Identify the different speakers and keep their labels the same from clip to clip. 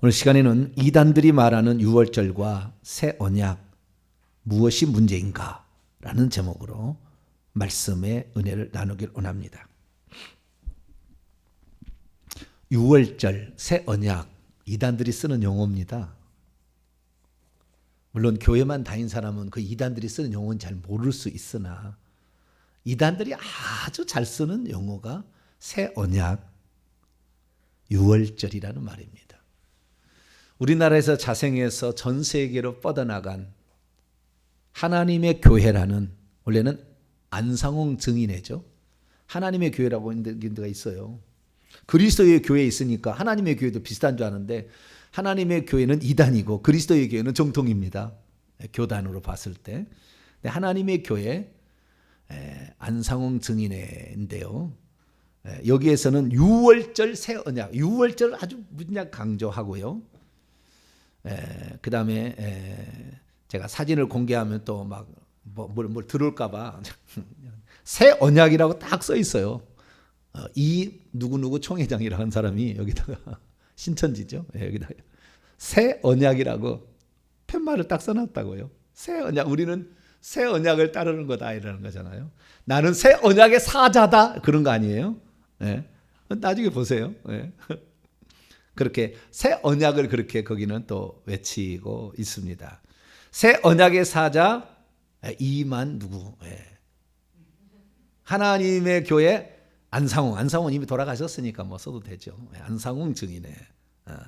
Speaker 1: 오늘 시간에는 이단들이 말하는 유월절과 새 언약 무엇이 문제인가 라는 제목으로 말씀의 은혜를 나누길 원합니다. 유월절, 새 언약, 이단들이 쓰는 용어입니다. 물론 교회만 다닌 사람은 그 이단들이 쓰는 용어는 잘 모를 수 있으나 이단들이 아주 잘 쓰는 용어가 새 언약, 유월절이라는 말입니다. 우리나라에서 자생해서 전 세계로 뻗어나간 하나님의 교회라는, 원래는 안상홍 증인회죠. 하나님의 교회라고 있는 데가 있어요. 그리스도의 교회에 있으니까 하나님의 교회도 비슷한 줄 아는데 하나님의 교회는 이단이고 그리스도의 교회는 정통입니다. 교단으로 봤을 때. 하나님의 교회 안상홍 증인회인데요. 여기에서는 유월절 새 언약, 유월절 아주 무지하게 강조하고요. 그 다음에 제가 사진을 공개하면 또 막 뭘 들어올까봐 새 언약이라고 딱 써 있어요. 이 누구누구 총회장이라는 하는 사람이 여기다가 신천지죠. 여기다가 새 언약이라고 팻말을 딱 써놨다고요. 새 언약, 우리는 새 언약을 따르는 거다 이러는 거잖아요. 나는 새 언약의 사자다 그런 거 아니에요? 나중에 보세요. 그렇게 새 언약을 그렇게 거기는 또 외치고 있습니다. 새 언약의 사자 이만 누구? 하나님의 교회 안상홍 이미 돌아가셨으니까 뭐 써도 되죠. 안상홍 증인회.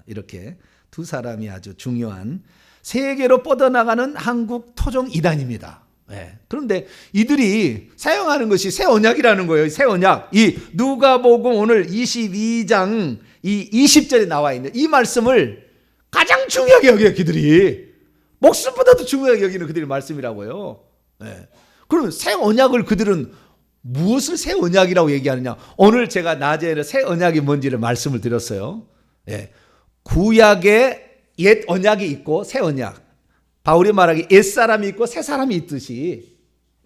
Speaker 1: 이렇게 두 사람이 아주 중요한 세계로 뻗어나가는 한국 토종 이단입니다. 그런데 이들이 사용하는 것이 새 언약이라는 거예요. 새 언약. 이 누가복음 오늘 22장 이 20절에 나와 있는 이 말씀을 가장 중요하게 여겨요. 그들이 목숨보다도 중요하게 여기는 그들의 말씀이라고요. 그러면 새 언약을 그들은 무엇을 새 언약이라고 얘기하느냐. 오늘 제가 낮에는 새 언약이 뭔지를 말씀을 드렸어요. 구약의 옛 언약이 있고 새 언약. 바울이 말하기 옛 사람이 있고 새 사람이 있듯이,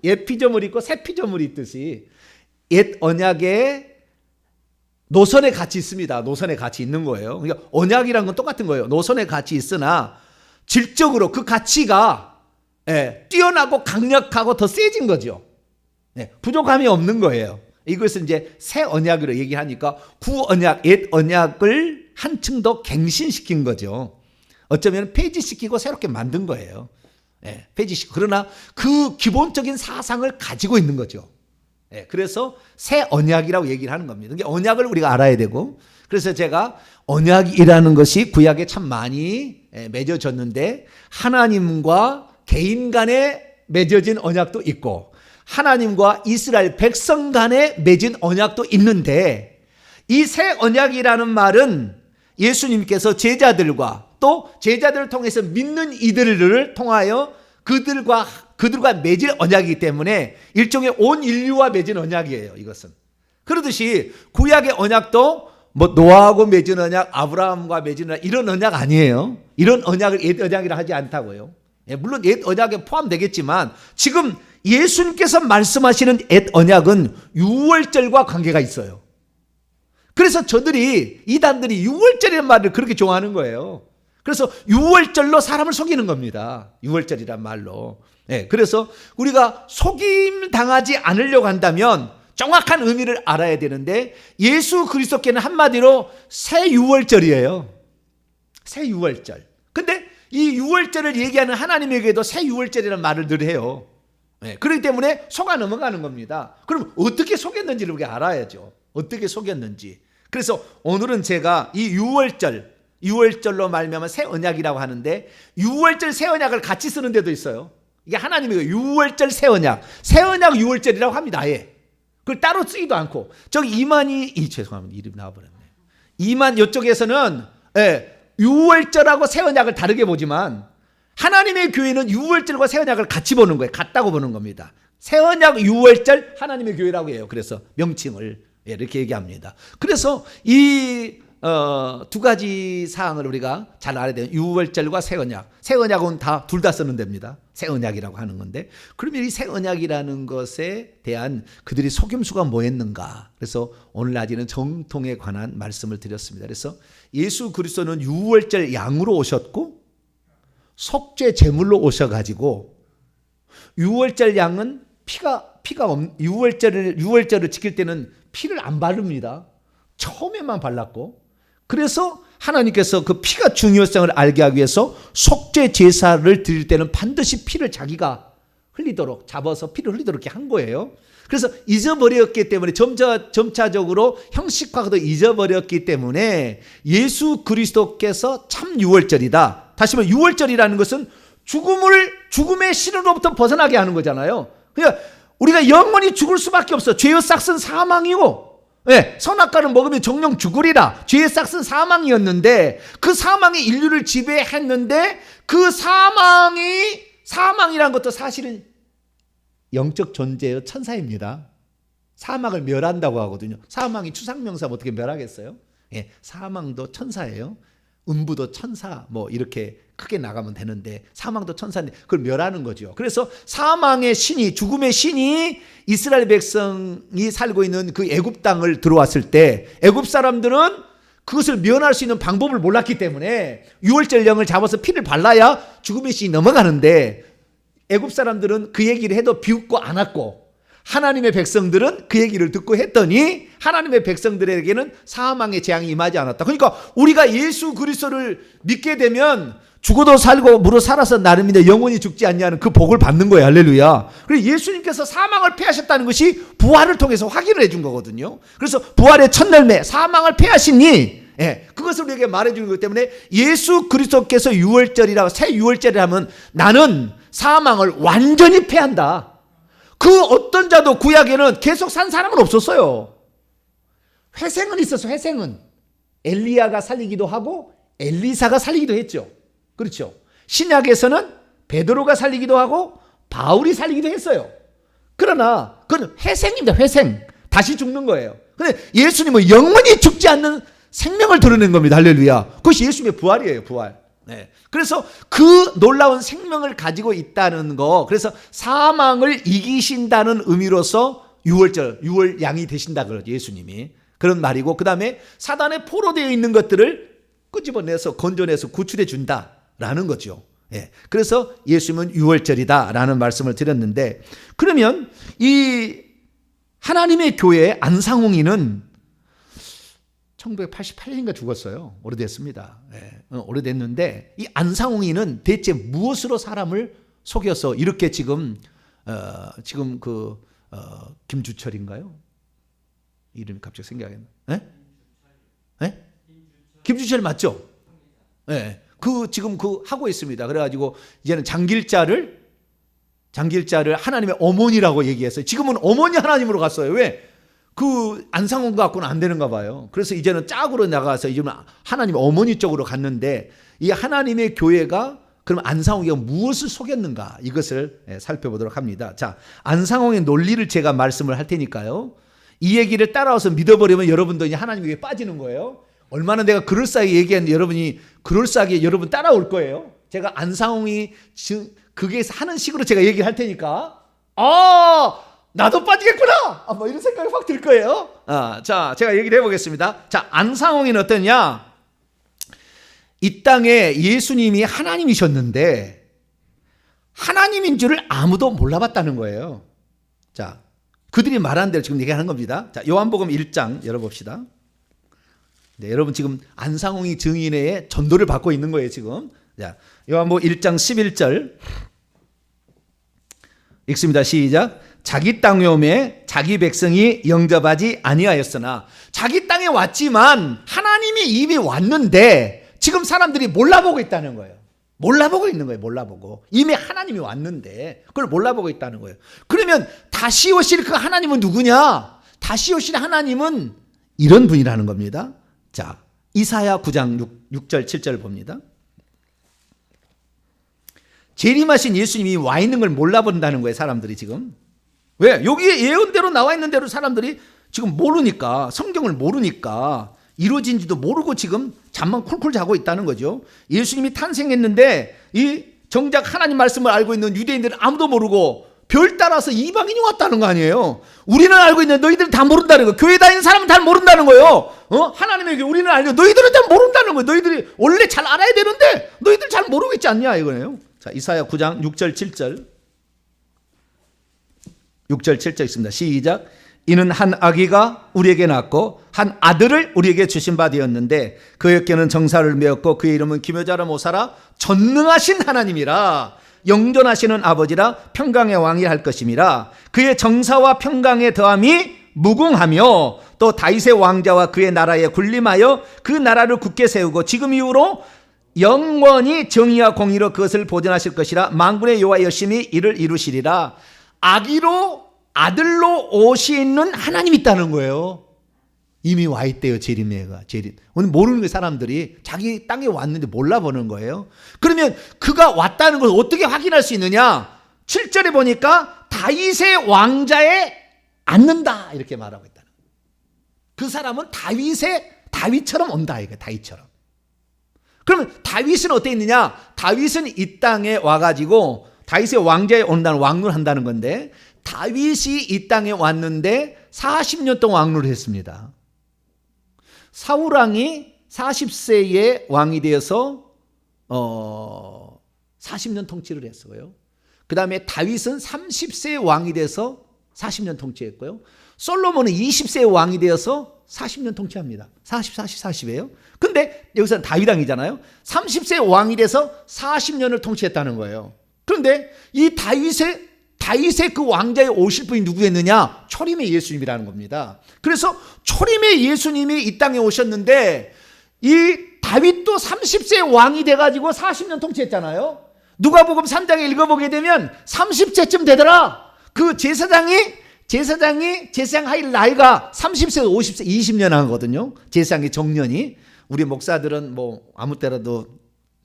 Speaker 1: 옛 피조물이 있고 새 피조물이 있듯이 옛 언약의 노선의 가치 있습니다. 노선의 가치 있는 거예요. 그러니까 언약이란 건 똑같은 거예요. 노선의 가치 있으나 질적으로 그 가치가 뛰어나고 강력하고 더 세진 거죠. 부족함이 없는 거예요. 이것을 이제 새 언약으로 얘기하니까 구 언약, 옛 언약을 한층 더 갱신시킨 거죠. 어쩌면 폐지시키고 새롭게 만든 거예요. 폐지시키고. 그러나 그 기본적인 사상을 가지고 있는 거죠. 그래서 새 언약이라고 얘기를 하는 겁니다. 그러니까 언약을 우리가 알아야 되고, 그래서 제가 언약이라는 것이 구약에 참 많이 맺어졌는데 하나님과 개인 간에 맺어진 언약도 있고 하나님과 이스라엘 백성 간에 맺은 언약도 있는데, 이 새 언약이라는 말은 예수님께서 제자들과 또 제자들을 통해서 믿는 이들을 통하여 그들과 맺을 언약이기 때문에 일종의 온 인류와 맺은 언약이에요. 이것은 그러듯이 구약의 언약도 뭐 노아하고 맺은 언약, 아브라함과 맺은 언약, 이런 언약 아니에요. 이런 언약을 옛 언약이라 하지 않다고요. 물론 옛 언약에 포함되겠지만 지금 예수님께서 말씀하시는 옛 언약은 유월절과 관계가 있어요. 그래서 저들이, 이단들이 유월절이라는 말을 그렇게 좋아하는 거예요. 그래서 유월절로 사람을 속이는 겁니다. 유월절이란 말로. 그래서 우리가 속임 당하지 않으려고 한다면 정확한 의미를 알아야 되는데, 예수 그리스도께는 한마디로 새 유월절이에요. 새 유월절. 근데 이 유월절을 얘기하는 하나님에게도 새 유월절이라는 말을 늘 해요. 그렇기 때문에 속아 넘어가는 겁니다. 그럼 어떻게 속였는지를 우리가 알아야죠. 어떻게 속였는지. 그래서 오늘은 제가 이 유월절로 말미암아 새 언약이라고 하는데, 유월절 새 언약을 같이 쓰는 데도 있어요. 이게 하나님의 유월절 새 언약 유월절이라고 합니다. 아예. 그걸 따로 쓰기도 않고. 저기 죄송합니다. 이름이 나와버렸네. 이만 이쪽에서는 유월절하고 새 언약을 다르게 보지만 하나님의 교회는 유월절과 새 언약을 같이 보는 거예요. 같다고 보는 겁니다. 새 언약 유월절 하나님의 교회라고 해요. 그래서 명칭을 이렇게 얘기합니다. 그래서 이 두 가지 사항을 우리가 잘 알아야 돼요. 유월절과 새 언약. 새 언약은 둘 다 쓰는 됩니다. 새 언약이라고 하는 건데, 그러면 이 새 언약이라는 것에 대한 그들이 속임수가 뭐였는가? 그래서 오늘 낮에는 정통에 관한 말씀을 드렸습니다. 그래서 예수 그리스도는 유월절 양으로 오셨고 속죄 제물로 오셔가지고, 유월절 양은 유월절을 지킬 때는 피를 안 바릅니다. 처음에만 발랐고, 그래서 하나님께서 그 피가 중요성을 알게 하기 위해서 속죄 제사를 드릴 때는 반드시 피를 자기가 흘리도록 잡아서 피를 흘리도록 이렇게 한 거예요. 그래서 잊어버렸기 때문에 점차적으로 형식화도 잊어버렸기 때문에 예수 그리스도께서 참 유월절이다. 다시 말해 유월절이라는 것은 죽음의 신으로부터 벗어나게 하는 거잖아요. 그러니까 우리가 영원히 죽을 수밖에 없어. 죄의 싹은 사망이고, 네, 선악과를 먹으면 정령 죽으리라. 죄의 싹은 사망이었는데, 그 사망이 인류를 지배했는데, 그 사망이란 것도 사실은 영적 존재의 천사입니다. 사망을 멸한다고 하거든요. 사망이 추상명사면 어떻게 멸하겠어요? 예, 사망도 천사예요. 음부도 천사, 이렇게 크게 나가면 되는데, 사망도 천사인데 그걸 멸하는 거죠. 그래서 사망의 신이, 죽음의 신이 이스라엘 백성이 살고 있는 그 애굽 땅을 들어왔을 때, 애굽 사람들은 그것을 면할 수 있는 방법을 몰랐기 때문에 유월절 양을 잡아서 피를 발라야 죽음의 신이 넘어가는데, 애굽 사람들은 그 얘기를 해도 비웃고 안 왔고, 하나님의 백성들은 그 얘기를 듣고 했더니 하나님의 백성들에게는 사망의 재앙이 임하지 않았다. 그러니까 우리가 예수 그리스도를 믿게 되면 죽어도 살고 무릇 살아서 나름인데 영원히 죽지 않냐는 그 복을 받는 거예요. 할렐루야. 그리고 예수님께서 사망을 패하셨다는 것이 부활을 통해서 확인을 해준 거거든요. 그래서 부활의 첫 열매, 사망을 패하시니, 그것을 우리에게 말해주는 거기 때문에 예수 그리스도께서 유월절이라고, 새 유월절이라면 나는 사망을 완전히 패한다. 그 어떤 자도 구약에는 계속 산 사람은 없었어요. 회생은 있었어. 회생은 엘리야가 살리기도 하고 엘리사가 살리기도 했죠. 그렇죠. 신약에서는 베드로가 살리기도 하고 바울이 살리기도 했어요. 그러나 그건 회생입니다. 회생. 다시 죽는 거예요. 근데 예수님은 영원히 죽지 않는 생명을 드러낸 겁니다. 할렐루야. 그것이 예수님의 부활이에요. 부활. 네. 그래서 그 놀라운 생명을 가지고 있다는 거, 그래서 사망을 이기신다는 의미로서 유월 양이 되신다 그러죠. 예수님이. 그런 말이고, 그 다음에 사단에 포로되어 있는 것들을 끄집어내서 건져내서 구출해 준다라는 거죠. 예. 그래서 예수님은 유월절이다라는 말씀을 드렸는데, 그러면 이 하나님의 교회 안상홍이는 1988년인가 죽었어요. 오래됐습니다. 예, 오래됐는데 이 안상홍이는 대체 무엇으로 사람을 속여서 이렇게 지금 김주철인가요? 이름이 갑자기 생각이 안 나요. 예? 김주철 맞죠? 예. 지금 하고 있습니다. 그래가지고 이제는 장길자를 하나님의 어머니라고 얘기했어요. 지금은 어머니 하나님으로 갔어요. 왜? 안상홍 갖고는 안 되는가 봐요. 그래서 이제는 짝으로 나가서 이제는 하나님 어머니 쪽으로 갔는데, 이 하나님의 교회가 그럼 안상홍이 무엇을 속였는가, 이것을 살펴보도록 합니다. 자, 안상홍의 논리를 제가 말씀을 할 테니까요. 이 얘기를 따라와서 믿어버리면 여러분도 이제 하나님에게 빠지는 거예요. 얼마나 내가 그럴싸하게 얘기했는데 여러분이 그럴싸하게 여러분 따라올 거예요. 제가 안상홍이 그게 하는 식으로 제가 얘기를 할 테니까, 나도 빠지겠구나! 이런 생각이 확 들 거예요. 자, 제가 얘기를 해보겠습니다. 자, 안상홍이는 어떠냐? 이 땅에 예수님이 하나님이셨는데, 하나님인 줄을 아무도 몰라봤다는 거예요. 자, 그들이 말한 대로 지금 얘기하는 겁니다. 자, 요한복음 1장 열어봅시다. 네, 여러분 지금 안상홍이 증인의 전도를 받고 있는 거예요, 지금. 자, 요한복음 1장 11절. 읽습니다. 시작. 자기 땅에 오매 자기 백성이 영접하지 아니하였으나, 자기 땅에 왔지만 하나님이 이미 왔는데 지금 사람들이 몰라보고 있다는 거예요. 몰라보고 있는 거예요. 몰라보고. 이미 하나님이 왔는데 그걸 몰라보고 있다는 거예요. 그러면 다시 오실 그 하나님은 누구냐? 다시 오실 하나님은 이런 분이라는 겁니다. 자, 이사야 9장 6절 7절 봅니다. 재림하신 예수님이 와 있는 걸 몰라본다는 거예요, 사람들이 지금. 왜? 여기에 예언대로 나와 있는 대로 사람들이 지금 모르니까, 성경을 모르니까 이루어진지도 모르고 지금 잠만 쿨쿨 자고 있다는 거죠. 예수님이 탄생했는데 이 정작 하나님 말씀을 알고 있는 유대인들은 아무도 모르고 별 따라서 이방인이 왔다는 거 아니에요. 우리는 알고 있는데 너희들은 다 모른다는 거예요. 교회 다니는 사람은 다 모른다는 거예요. 하나님에게 우리는 알고 너희들은 다 모른다는 거예요. 너희들이 원래 잘 알아야 되는데 너희들 잘 모르고 있지 않냐 이거예요. 자, 이사야 9장 6절 7절 6절 7절 있습니다. 시작. 이는 한 아기가 우리에게 낳고 한 아들을 우리에게 주신 바 되었는데 그의 어깨는 정사를 메었고 그의 이름은 기묘자라 모사라 전능하신 하나님이라 영존하시는 아버지라 평강의 왕이 할 것임이라. 그의 정사와 평강의 더함이 무궁하며 또 다윗의 왕자와 그의 나라에 군림하여 그 나라를 굳게 세우고 지금 이후로 영원히 정의와 공의로 그것을 보존하실 것이라. 만군의 여호와 열심히 이를 이루시리라. 아들로 오시는 하나님이 있다는 거예요. 이미 와 있대요. 재림예가. 오늘 모르는 게 사람들이 자기 땅에 왔는데 몰라보는 거예요. 그러면 그가 왔다는 걸 어떻게 확인할 수 있느냐? 7절에 보니까 다윗의 왕자에 앉는다 이렇게 말하고 있다는 거예요. 그 사람은 다윗처럼 온다 이거. 다윗처럼. 그러면 다윗은 어떻게 있느냐? 다윗은 이 땅에 와가지고 다윗의 왕자에 온다는 왕노를 한다는 건데 다윗이 이 땅에 왔는데 40년 동안 왕노를 했습니다. 사울왕이 40세에 왕이 되어서 40년 통치를 했어요. 그 다음에 다윗은 30세에 왕이 돼서 40년 통치했고요. 솔로몬은 20세에 왕이 되어서 40년 통치합니다. 40, 40이에요. 근데 여기서는 다윗왕이잖아요. 30세에 왕이 돼서 40년을 통치했다는 거예요. 그런데 이 다윗의 그 왕자에 오실 분이 누구였느냐? 초림의 예수님이라는 겁니다. 그래서 초림의 예수님이 이 땅에 오셨는데 이 다윗도 30세 왕이 돼가지고 40년 통치했잖아요. 누가복음 3장에 읽어보게 되면 30세쯤 되더라. 그 제사장이 제사장할 나이가 30세에서 50세 20년 하거든요. 제사장의 정년이. 우리 목사들은 뭐 아무 때라도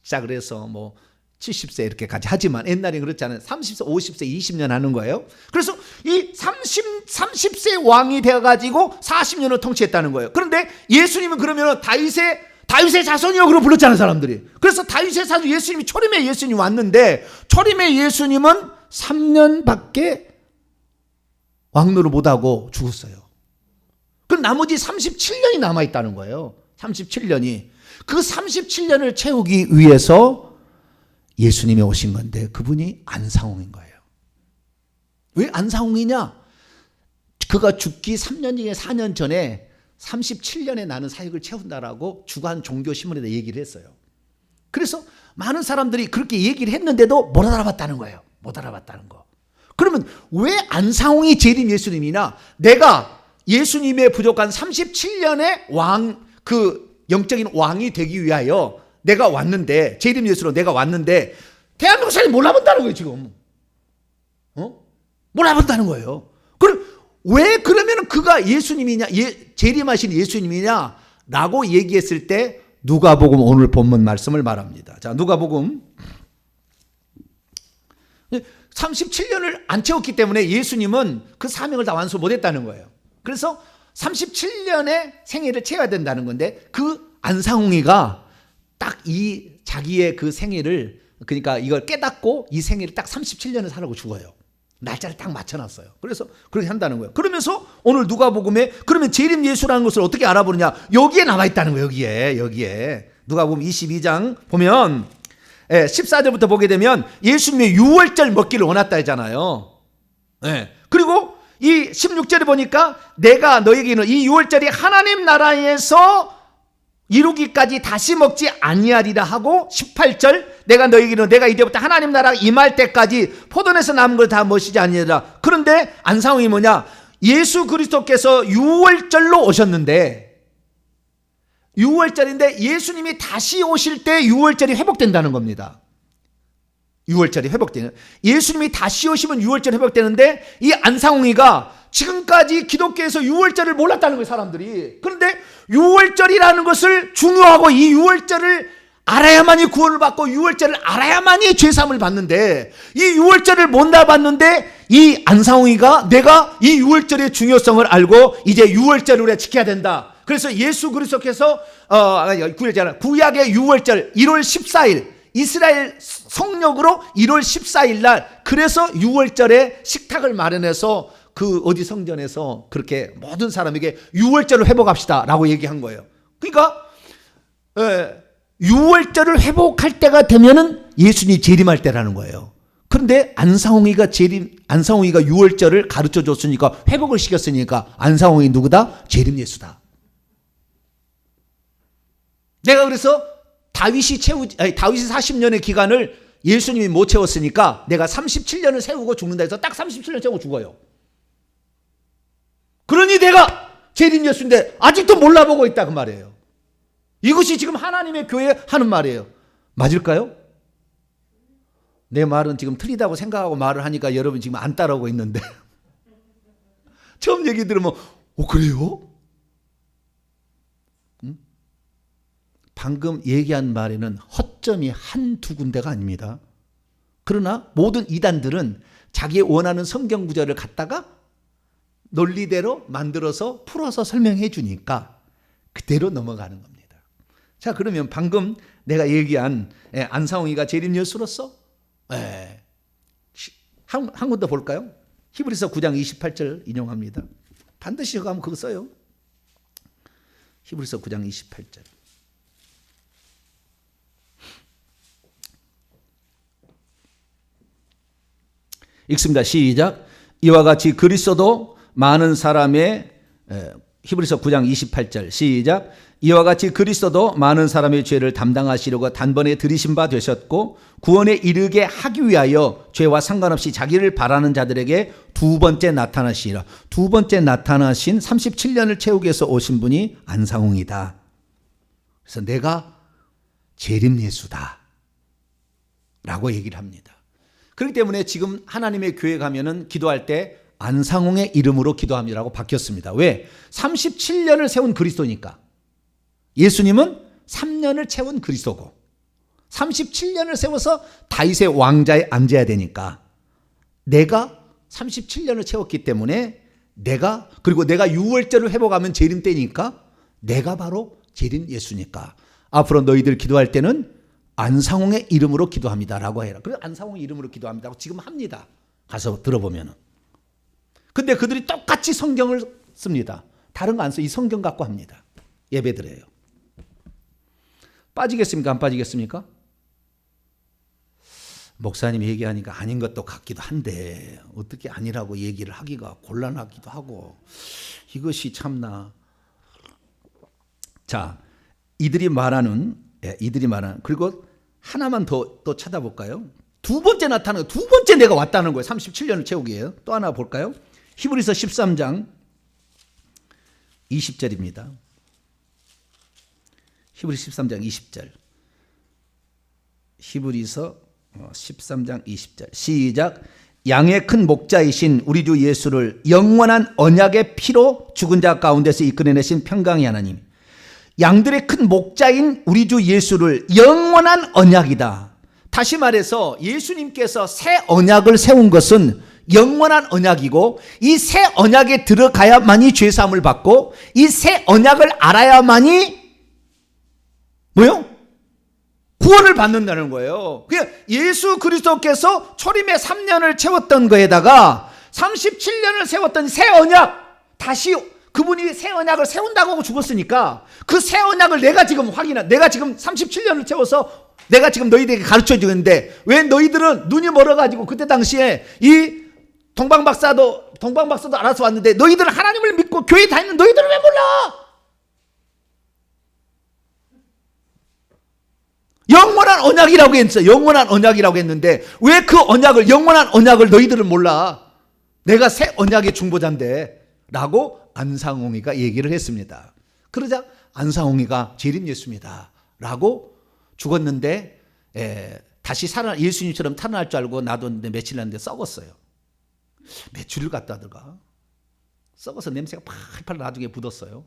Speaker 1: 시작을 해서 뭐 70세 이렇게까지 하지만 옛날에 그렇잖아요. 30세, 50세, 20년 하는 거예요. 그래서 이 30세 왕이 되어가지고 40년을 통치했다는 거예요. 그런데 예수님은 그러면 다윗의 자손이요 그러고 불렀잖아요, 사람들이. 그래서 다윗의 자손 예수님이 초림의 예수님이 왔는데 초림의 예수님은 3년밖에 왕노를 못하고 죽었어요. 그럼 나머지 37년이 남아있다는 거예요. 37년이. 그 37년을 채우기 위해서 예수님이 오신 건데 그분이 안상홍인 거예요. 왜 안상홍이냐? 그가 죽기 3년 중에 4년 전에 37년에 나는 사역을 채운다라고 주간 종교신문에다 얘기를 했어요. 그래서 많은 사람들이 그렇게 얘기를 했는데도 못 알아봤다는 거예요. 못 알아봤다는 거. 그러면 왜 안상홍이 재림 예수님이나 내가 예수님의 부족한 37년의 그 영적인 왕이 되기 위하여 내가 왔는데 재림 예수로 내가 왔는데 대한민국 사람이 몰라본다는 거예요 지금. 몰라본다는 거예요. 그럼 왜 그러면 그가 예수님이냐 재림하신 예수님이냐 라고 얘기했을 때 누가복음 오늘 본문 말씀을 말합니다. 자, 누가복음 37년을 안 채웠기 때문에 예수님은 그 사명을 다 완수 못했다는 거예요. 그래서 37년의 생애를 채워야 된다는 건데 그 안상홍이가 딱 이 자기의 그 생애를 그러니까 이걸 깨닫고 이 생애를 딱 37년을 살라고 죽어요. 날짜를 딱 맞춰놨어요. 그래서 그렇게 한다는 거예요. 그러면서 오늘 누가복음에 그러면 재림 예수라는 것을 어떻게 알아보느냐? 여기에 나와 있다는 거예요. 여기에 누가복음 22장 보면 14절부터 보게 되면 예수님의 유월절 먹기를 원했다 했잖아요. 그리고 이 16절에 보니까 내가 너에게는 이 유월절이 하나님 나라에서 이루기까지 다시 먹지 아니하리라 하고 18절 내가 너에게는 내가 이제부터 하나님 나라 임할 때까지 포도원에서 남은 걸 다 먹이지 아니하리라. 그런데 안상홍이 뭐냐? 예수 그리스도께서 유월절로 오셨는데 유월절인데 예수님이 다시 오실 때 유월절이 회복된다는 겁니다. 유월절이 회복되는 예수님이 다시 오시면 유월절이 회복되는데 이 안상홍이가 지금까지 기독교에서 유월절을 몰랐다는 거예요, 사람들이. 그런데 유월절이라는 것을 중요하고 이 유월절을 알아야만이 구원을 받고 유월절을 알아야만이 죄사함을 받는데 이 유월절을 못 나봤는데 이 안상홍이가 내가 이 유월절의 중요성을 알고 이제 유월절을 우리가 지켜야 된다. 그래서 예수 그리스도께서 구약의 유월절 1월 14일 이스라엘 성령으로 1월 14일 날 그래서 유월절에 식탁을 마련해서 그 어디 성전에서 그렇게 모든 사람에게 유월절을 회복합시다 라고 얘기한 거예요. 그러니까 유월절을 회복할 때가 되면은 예수님이 재림할 때라는 거예요. 그런데 안상홍이가 유월절을 가르쳐 줬으니까 회복을 시켰으니까 안상홍이 누구다? 재림 예수다. 내가 그래서 다윗이 40년의 기간을 예수님이 못 채웠으니까 내가 37년을 세우고 죽는다 해서 딱 37년 세우고 죽어요. 그러니 내가 재림 예수인데 아직도 몰라보고 있다 그 말이에요. 이것이 지금 하나님의 교회 하는 말이에요. 맞을까요? 내 말은 지금 틀리다고 생각하고 말을 하니까 여러분 지금 안 따라오고 있는데 처음 얘기 들으면 그래요? 방금 얘기한 말에는 허점이 한두 군데가 아닙니다. 그러나 모든 이단들은 자기 원하는 성경 구절을 갖다가 논리대로 만들어서 풀어서 설명해 주니까 그대로 넘어가는 겁니다. 자, 그러면 방금 내가 얘기한 안상홍이가 재림 예수로서 한 군 더 볼까요? 히브리서 9장 28절 인용합니다. 반드시 이거 하면 그거 써요. 히브리서 9장 28절. 읽습니다. 시작. 이와 같이 그리스도도 많은 사람의 히브리서 9장 28절 시작. 이와 같이 그리스도도 많은 사람의 죄를 담당하시려고 단번에 들이신 바 되셨고 구원에 이르게 하기 위하여 죄와 상관없이 자기를 바라는 자들에게 두 번째 나타나시리라. 두 번째 나타나신 37년을 채우기 위해서 오신 분이 안상홍이다. 그래서 내가 재림 예수다 라고 얘기를 합니다. 그렇기 때문에 지금 하나님의 교회 가면은 기도할 때 안상홍의 이름으로 기도합니다라고 바뀌었습니다. 왜? 37년을 세운 그리스도니까. 예수님은 3년을 채운 그리스도고 37년을 세워서 다윗의 왕자에 앉아야 되니까 내가 37년을 채웠기 때문에 그리고 내가 유월절을 회복하면 재림 때니까 내가 바로 재림 예수니까 앞으로 너희들 기도할 때는 안상홍의 이름으로 기도합니다라고 해라. 그래서 안상홍의 이름으로 기도합니다라고 지금 합니다. 가서 들어보면은. 근데 그들이 똑같이 성경을 씁니다. 다른 거 안 써. 이 성경 갖고 합니다. 예배드려요. 빠지겠습니까? 안 빠지겠습니까? 목사님이 얘기하니까 아닌 것도 같기도 한데 어떻게 아니라고 얘기를 하기가 곤란하기도 하고 이것이 참나. 자, 이들이 말하는 그리고 하나만 더 찾아볼까요? 두 번째 나타나는 두 번째 내가 왔다는 거예요. 37년을 채우기에요. 또 하나 볼까요? 히브리서 13장 20절입니다. 히브리서 13장 20절. 히브리서 13장 20절. 시작. 양의 큰 목자이신 우리 주 예수를 영원한 언약의 피로 죽은 자 가운데서 이끌어내신 평강의 하나님. 양들의 큰 목자인 우리 주 예수를 영원한 언약이다. 다시 말해서 예수님께서 새 언약을 세운 것은 영원한 언약이고 이 새 언약에 들어가야만이 죄사함을 받고 이 새 언약을 알아야만이 뭐요? 구원을 받는다는 거예요. 그러니까 예수 그리스도께서 초림의 3년을 채웠던 거에다가 37년을 세웠던 새 언약 다시 그분이 새 언약을 세운다고 하고 죽었으니까 그 새 언약을 내가 지금 내가 지금 37년을 채워서 내가 지금 너희들에게 가르쳐 주는데 왜 너희들은 눈이 멀어가지고 그때 당시에 이 동방박사도 알아서 왔는데 너희들은 하나님을 믿고 교회 다니는 너희들은 왜 몰라? 영원한 언약이라고 했어요. 영원한 언약이라고 했는데 왜 그 언약을 영원한 언약을 너희들은 몰라? 내가 새 언약의 중보자인데 라고 안상홍이가 얘기를 했습니다. 그러자 안상홍이가 재림 예수입니다 라고 죽었는데 다시 예수님처럼 살아날 줄 알고 놔뒀는데 며칠 났는데 썩었어요. 며칠을 갖다 들어가 썩어서 냄새가 팔팔 나중에 묻었어요.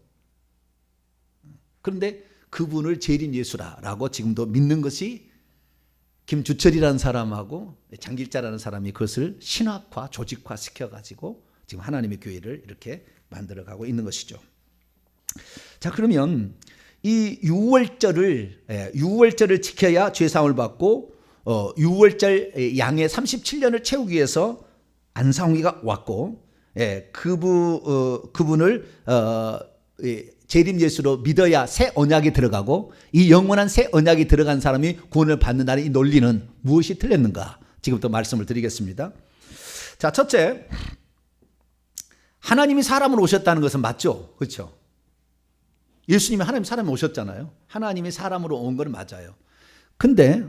Speaker 1: 그런데 그분을 재림 예수라라고 지금도 믿는 것이 김주철이라는 사람하고 장길자라는 사람이 그것을 신학화, 조직화 시켜가지고 지금 하나님의 교회를 이렇게 만들어가고 있는 것이죠. 자, 그러면 이 유월절을 지켜야 죄사함을 받고 유월절 양의 37년을 채우기 위해서 안상홍이가 왔고, 그분을 재림 예수로 믿어야 새 언약이 들어가고, 이 영원한 새 언약이 들어간 사람이 구원을 받는다는 이 논리는 무엇이 틀렸는가? 지금부터 말씀을 드리겠습니다. 자, 첫째, 하나님이 사람으로 오셨다는 것은 맞죠? 그렇죠? 예수님이 하나님 사람이 오셨잖아요. 하나님이 사람으로 온 건 맞아요. 근데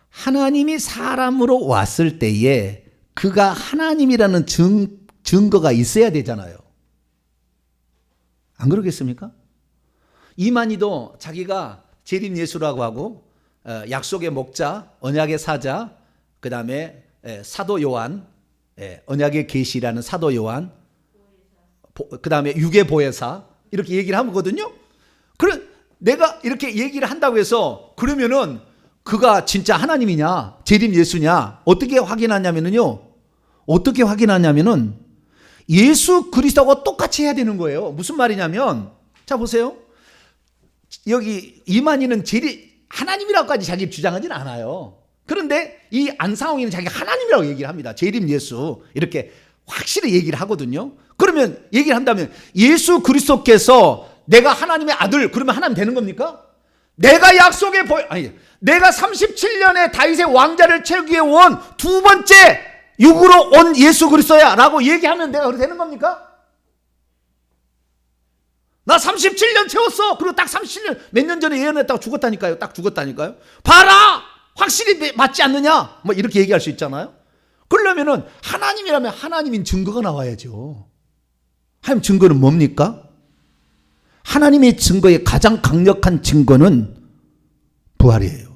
Speaker 1: 하나님이 사람으로 왔을 때에 그가 하나님이라는 증거가 있어야 되잖아요. 안 그러겠습니까? 이만희도 자기가 재림 예수라고 하고 약속의 목자, 언약의 사자, 그 다음에 사도 요한, 언약의 계시라는 사도 요한, 그 다음에 육의 보혜사 이렇게 얘기를 하거든요. 그래 내가 이렇게 얘기를 한다고 해서 그러면은 그가 진짜 하나님이냐 재림 예수냐 어떻게 확인하냐면요. 어떻게 확인하냐면은 예수 그리스도하고 똑같이 해야 되는 거예요. 무슨 말이냐면 자 보세요. 여기 이만희는 하나님이라고까지 자기 주장하지는 않아요. 그런데 이 안상홍이는 자기가 하나님이라고 얘기를 합니다. 재림 예수 이렇게 확실히 얘기를 하거든요. 그러면 얘기를 한다면 예수 그리스도께서 내가 하나님의 아들 그러면 하나님 되는 겁니까? 내가 37년의 다윗의 왕자를 채우기 위해 온 두 번째 육으로 온 예수 그리스도야 라고 얘기하면 내가 그렇게 되는 겁니까? 나 37년 채웠어. 그리고 딱 37년 몇 년 전에 예언했다고 죽었다니까요. 딱 죽었다니까요. 봐라 확실히 맞지 않느냐 뭐 이렇게 얘기할 수 있잖아요. 그러려면은 하나님이라면 하나님인 증거가 나와야죠. 하나님 증거는 뭡니까? 하나님의 증거의 가장 강력한 증거는 부활이에요.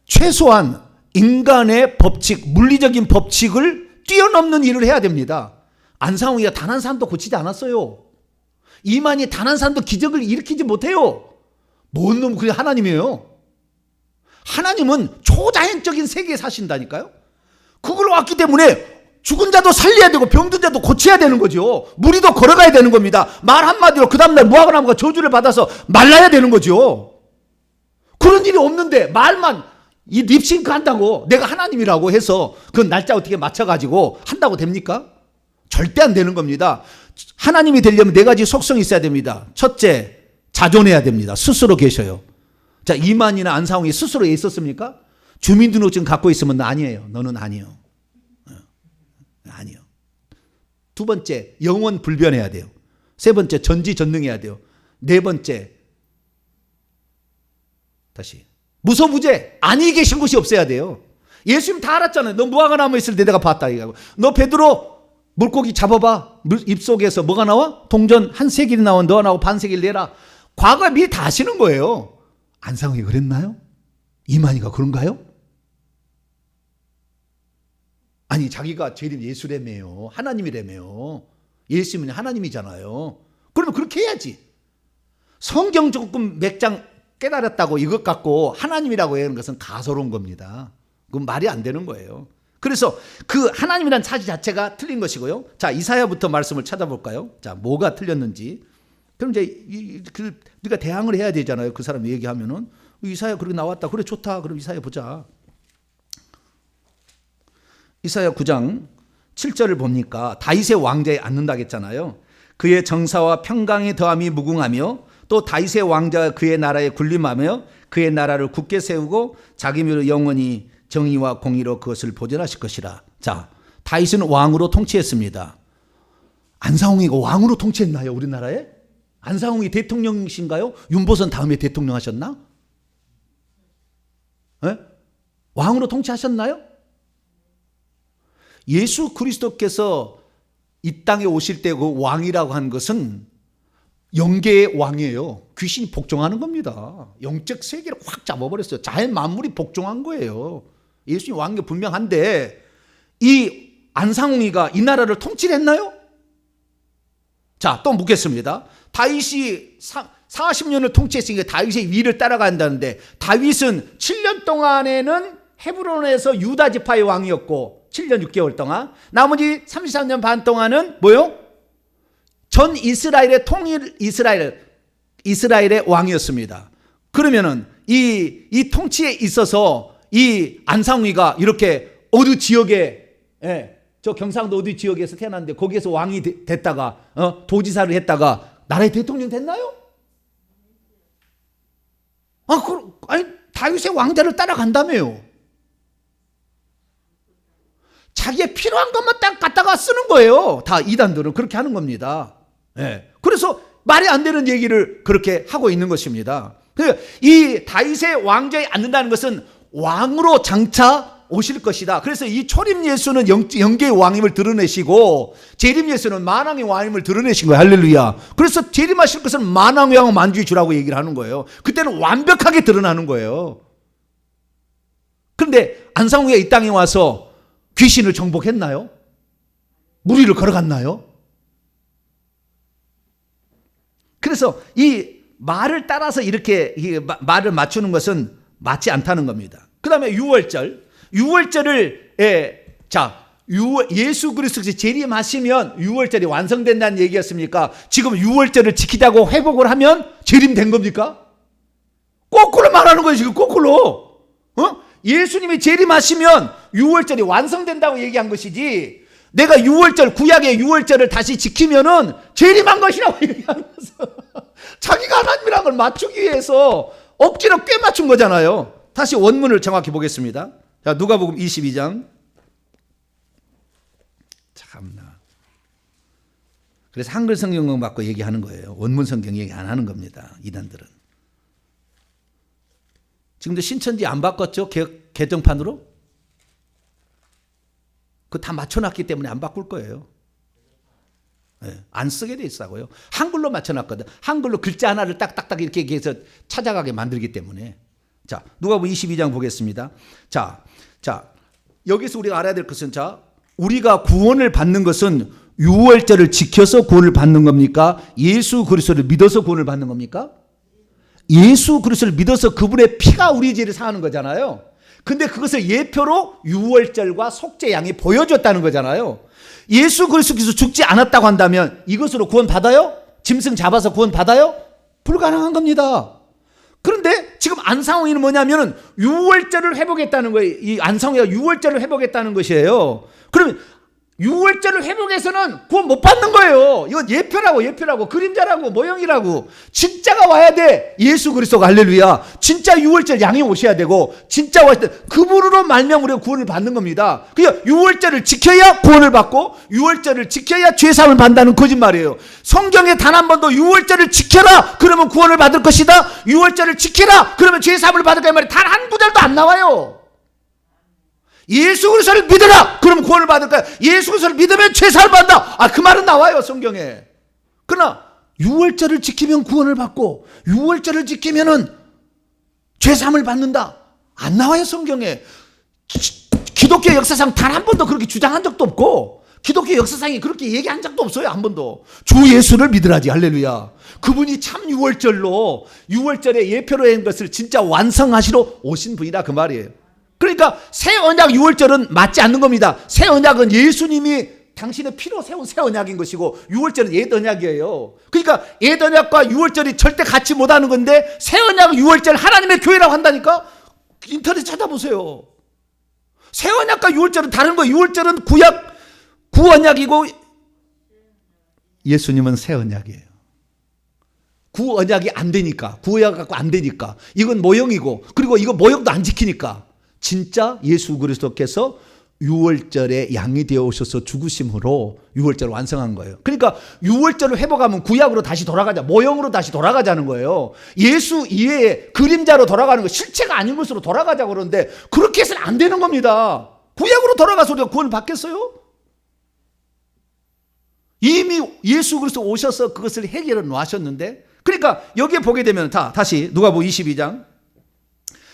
Speaker 1: 최소한 인간의 법칙, 물리적인 법칙을 뛰어넘는 일을 해야 됩니다. 안상홍이가 단 한 사람도 고치지 않았어요. 이만희 단 한 사람도 기적을 일으키지 못해요. 뭔 놈 그게 하나님이에요. 하나님은 초자연적인 세계에 사신다니까요. 그걸로 왔기 때문에 죽은 자도 살려야 되고 병든 자도 고쳐야 되는 거죠. 무리도 걸어가야 되는 겁니다. 말 한마디로 그 다음날 무화과나무가 저주를 받아서 말라야 되는 거죠. 그런 일이 없는데 말만 이 립싱크 한다고 내가 하나님이라고 해서 그 날짜 어떻게 맞춰가지고 한다고 됩니까? 절대 안 되는 겁니다. 하나님이 되려면 네 가지 속성이 있어야 됩니다. 첫째, 자존해야 됩니다. 스스로 계셔요. 자, 이만희나 안상홍이 스스로 있었습니까? 주민등록증 갖고 있으면 아니에요. 너는 아니에요. 아니요. 두 번째, 영원 불변해야 돼요. 세 번째, 전지전능해야 돼요. 네 번째, 다시 무소부재 아니 계신 곳이 없어야 돼요. 예수님 다 알았잖아요. 너 무화과나무에 있을 때 내가 봤다 이거. 너 베드로 물고기 잡아봐. 입속에서 뭐가 나와? 동전 한 세길이 나와. 너 나오고 반 세길 내라. 과거에 미리 다 아시는 거예요. 안상홍이 그랬나요? 이만희가 그런가요? 아니 자기가 재림 예수라며요. 하나님이라며요. 예수님은 하나님이잖아요. 그러면 그렇게 해야지. 성경 조금 몇 장 깨달았다고 이것 갖고 하나님이라고 하는 것은 가소로운 겁니다. 그건 말이 안 되는 거예요. 그래서 그 하나님이라는 사실 자체가 틀린 것이고요. 자, 이사야부터 말씀을 찾아볼까요? 자, 뭐가 틀렸는지. 그럼 이제 네가 대항을 해야 되잖아요. 그 사람 얘기하면은 이사야 그렇게 나왔다. 그래 좋다. 그럼 이사야 보자. 이사야 9장 7절을 보니까 다윗의 왕자에 앉는다고 했잖아요. 그의 정사와 평강의 더함이 무궁하며 또 다윗의 왕자가 그의 나라에 군림하며 그의 나라를 굳게 세우고 자기 미로 영원히 정의와 공의로 그것을 보존하실 것이라. 자, 다윗은 왕으로 통치했습니다. 안상홍이가 왕으로 통치했나요? 우리나라에? 안상홍이 대통령이신가요? 윤보선 다음에 대통령 하셨나? 네? 왕으로 통치하셨나요? 예수 그리스도께서 이 땅에 오실 때 그 왕이라고 하는 것은 영계의 왕이에요. 귀신이 복종하는 겁니다. 영적 세계를 확 잡아버렸어요. 자연 만물이 복종한 거예요. 예수님 왕계 분명한데 이 안상홍이가 이 나라를 통치를 했나요? 자, 또 묻겠습니다. 다윗이 40년을 통치했으니까 다윗의 위를 따라간다는데, 다윗은 7년 동안에는 헤브론에서 유다 지파의 왕이었고 7년 6개월 동안, 나머지 33년 반 동안은 뭐요? 전 이스라엘의 통일 이스라엘의 왕이었습니다. 그러면은 이 통치에 있어서 이 안상위가 이렇게 어느 지역에, 저 경상도 어디 지역에서 태어났는데 거기에서 왕이 됐다가 도지사를 했다가 나라의 대통령 됐나요? 아니 다윗의 왕자를 따라간다며요. 자기의 필요한 것만 딱 갖다가 쓰는 거예요. 다 이단들은 그렇게 하는 겁니다. 그래서 말이 안 되는 얘기를 그렇게 하고 있는 것입니다. 이 다윗의 왕좌에 앉는다는 것은 왕으로 장차 오실 것이다. 그래서 이 초림 예수는 영계의 왕임을 드러내시고 재림 예수는 만왕의 왕임을 드러내신 거예요. 할렐루야. 그래서 재림하실 것은 만왕의 왕 만주의 주라고 얘기를 하는 거예요. 그때는 완벽하게 드러나는 거예요. 그런데 안상우가 이 땅에 와서 귀신을 정복했나요? 무리를 걸어갔나요? 그래서 이 말을 따라서 이렇게 말을 맞추는 것은 맞지 않다는 겁니다. 그 다음에 유월절을 예수 그리스도께서 재림하시면 유월절이 완성된다는 얘기였습니까? 지금 유월절을 지키자고 회복을 하면 재림된 겁니까? 거꾸로 말하는 거예요. 지금 거꾸로. 예수님이 재림하시면 유월절이 완성된다고 얘기한 것이지, 내가 유월절, 구약의 유월절을 다시 지키면은 재림한 것이라고 얘기하는 거죠. 자기가 하나님이란 걸 맞추기 위해서 억지로 꽤 맞춘 거잖아요. 다시 원문을 정확히 보겠습니다. 자, 누가복음 22장. 참나. 그래서 한글 성경만 갖고 얘기하는 거예요. 원문 성경 얘기 안 하는 겁니다. 이단들은. 지금도 신천지 안 바꿨죠? 개정판으로? 그거 다 맞춰놨기 때문에 안 바꿀 거예요. 안 쓰게 돼 있어요. 한글로 맞춰놨거든. 한글로 글자 하나를 딱딱딱 이렇게 해서 찾아가게 만들기 때문에. 자, 누가복음 22장 보겠습니다. 자, 여기서 우리가 알아야 될 것은, 우리가 구원을 받는 것은 유월절을 지켜서 구원을 받는 겁니까? 예수 그리스도를 믿어서 구원을 받는 겁니까? 예수 그리스도를 믿어서 그분의 피가 우리 죄를 사하는 거잖아요. 근데 그것을 예표로 유월절과 속죄 양이 보여줬다는 거잖아요. 예수 그리스도께서 죽지 않았다고 한다면 이것으로 구원 받아요? 짐승 잡아서 구원 받아요? 불가능한 겁니다. 그런데 지금 안상홍이는 뭐냐면은 유월절을 회복했다는 거예요. 이 안상홍이가 유월절을 회복했다는 것이에요. 그러면 유월절을 회복해서는 구원 못 받는 거예요. 이건 예표라고 그림자라고 모형이라고. 진짜가 와야 돼. 예수 그리스도가. 할렐루야. 진짜 유월절 양이 오셔야 되고, 진짜 왔을 때 그분으로 말미암아 우리가 구원을 받는 겁니다. 그러니까 유월절을 지켜야 구원을 받고 유월절을 지켜야 죄사함을 받는다는 거짓말이에요. 성경에 단 한 번도 유월절을 지켜라 그러면 구원을 받을 것이다, 유월절을 지켜라 그러면 죄사함을 받을 거야 말이 단 한 구절도 안 나와요. 예수 그리스도를 믿으라 그러면 구원을 받을 거야. 예수 그리스도를 믿으면 죄사를 받는다. 그 말은 나와요 성경에. 그러나 유월절을 지키면 구원을 받고 유월절을 지키면은 죄사함을 받는다, 안 나와요 성경에. 기독교 역사상 단 한 번도 그렇게 주장한 적도 없고 기독교 역사상에 그렇게 얘기한 적도 없어요. 한 번도. 주 예수를 믿으라지. 할렐루야. 그분이 참 유월절의 예표로 한 것을 진짜 완성하시러 오신 분이다 그 말이에요. 그러니까 새 언약 유월절은 맞지 않는 겁니다. 새 언약은 예수님이 당신의 피로 세운 새 언약인 것이고 유월절은 옛 언약이에요. 그러니까 옛 언약과 유월절이 절대 같이 못하는 건데 새 언약 유월절 하나님의 교회라고 한다니까. 인터넷 찾아보세요. 새 언약과 유월절은 다른 거예요. 유월절은 구언약이고 예수님은 새 언약이에요. 구언약이 안 되니까, 구언약 갖고 안 되니까 이건 모형이고, 그리고 이거 모형도 안 지키니까 진짜 예수 그리스도께서 유월절에 양이 되어 오셔서 죽으심으로 유월절을 완성한 거예요. 그러니까 유월절을 회복하면 구약으로 다시 돌아가자, 모형으로 다시 돌아가자는 거예요. 예수 이외에 그림자로 돌아가는 거, 실체가 아닌 것으로 돌아가자고 그러는데 그렇게 해서는 안 되는 겁니다. 구약으로 돌아가서 우리가 구원을 받겠어요? 이미 예수 그리스도 오셔서 그것을 해결해 놓으셨는데. 그러니까 여기에 보게 되면 다시 누가복음 22장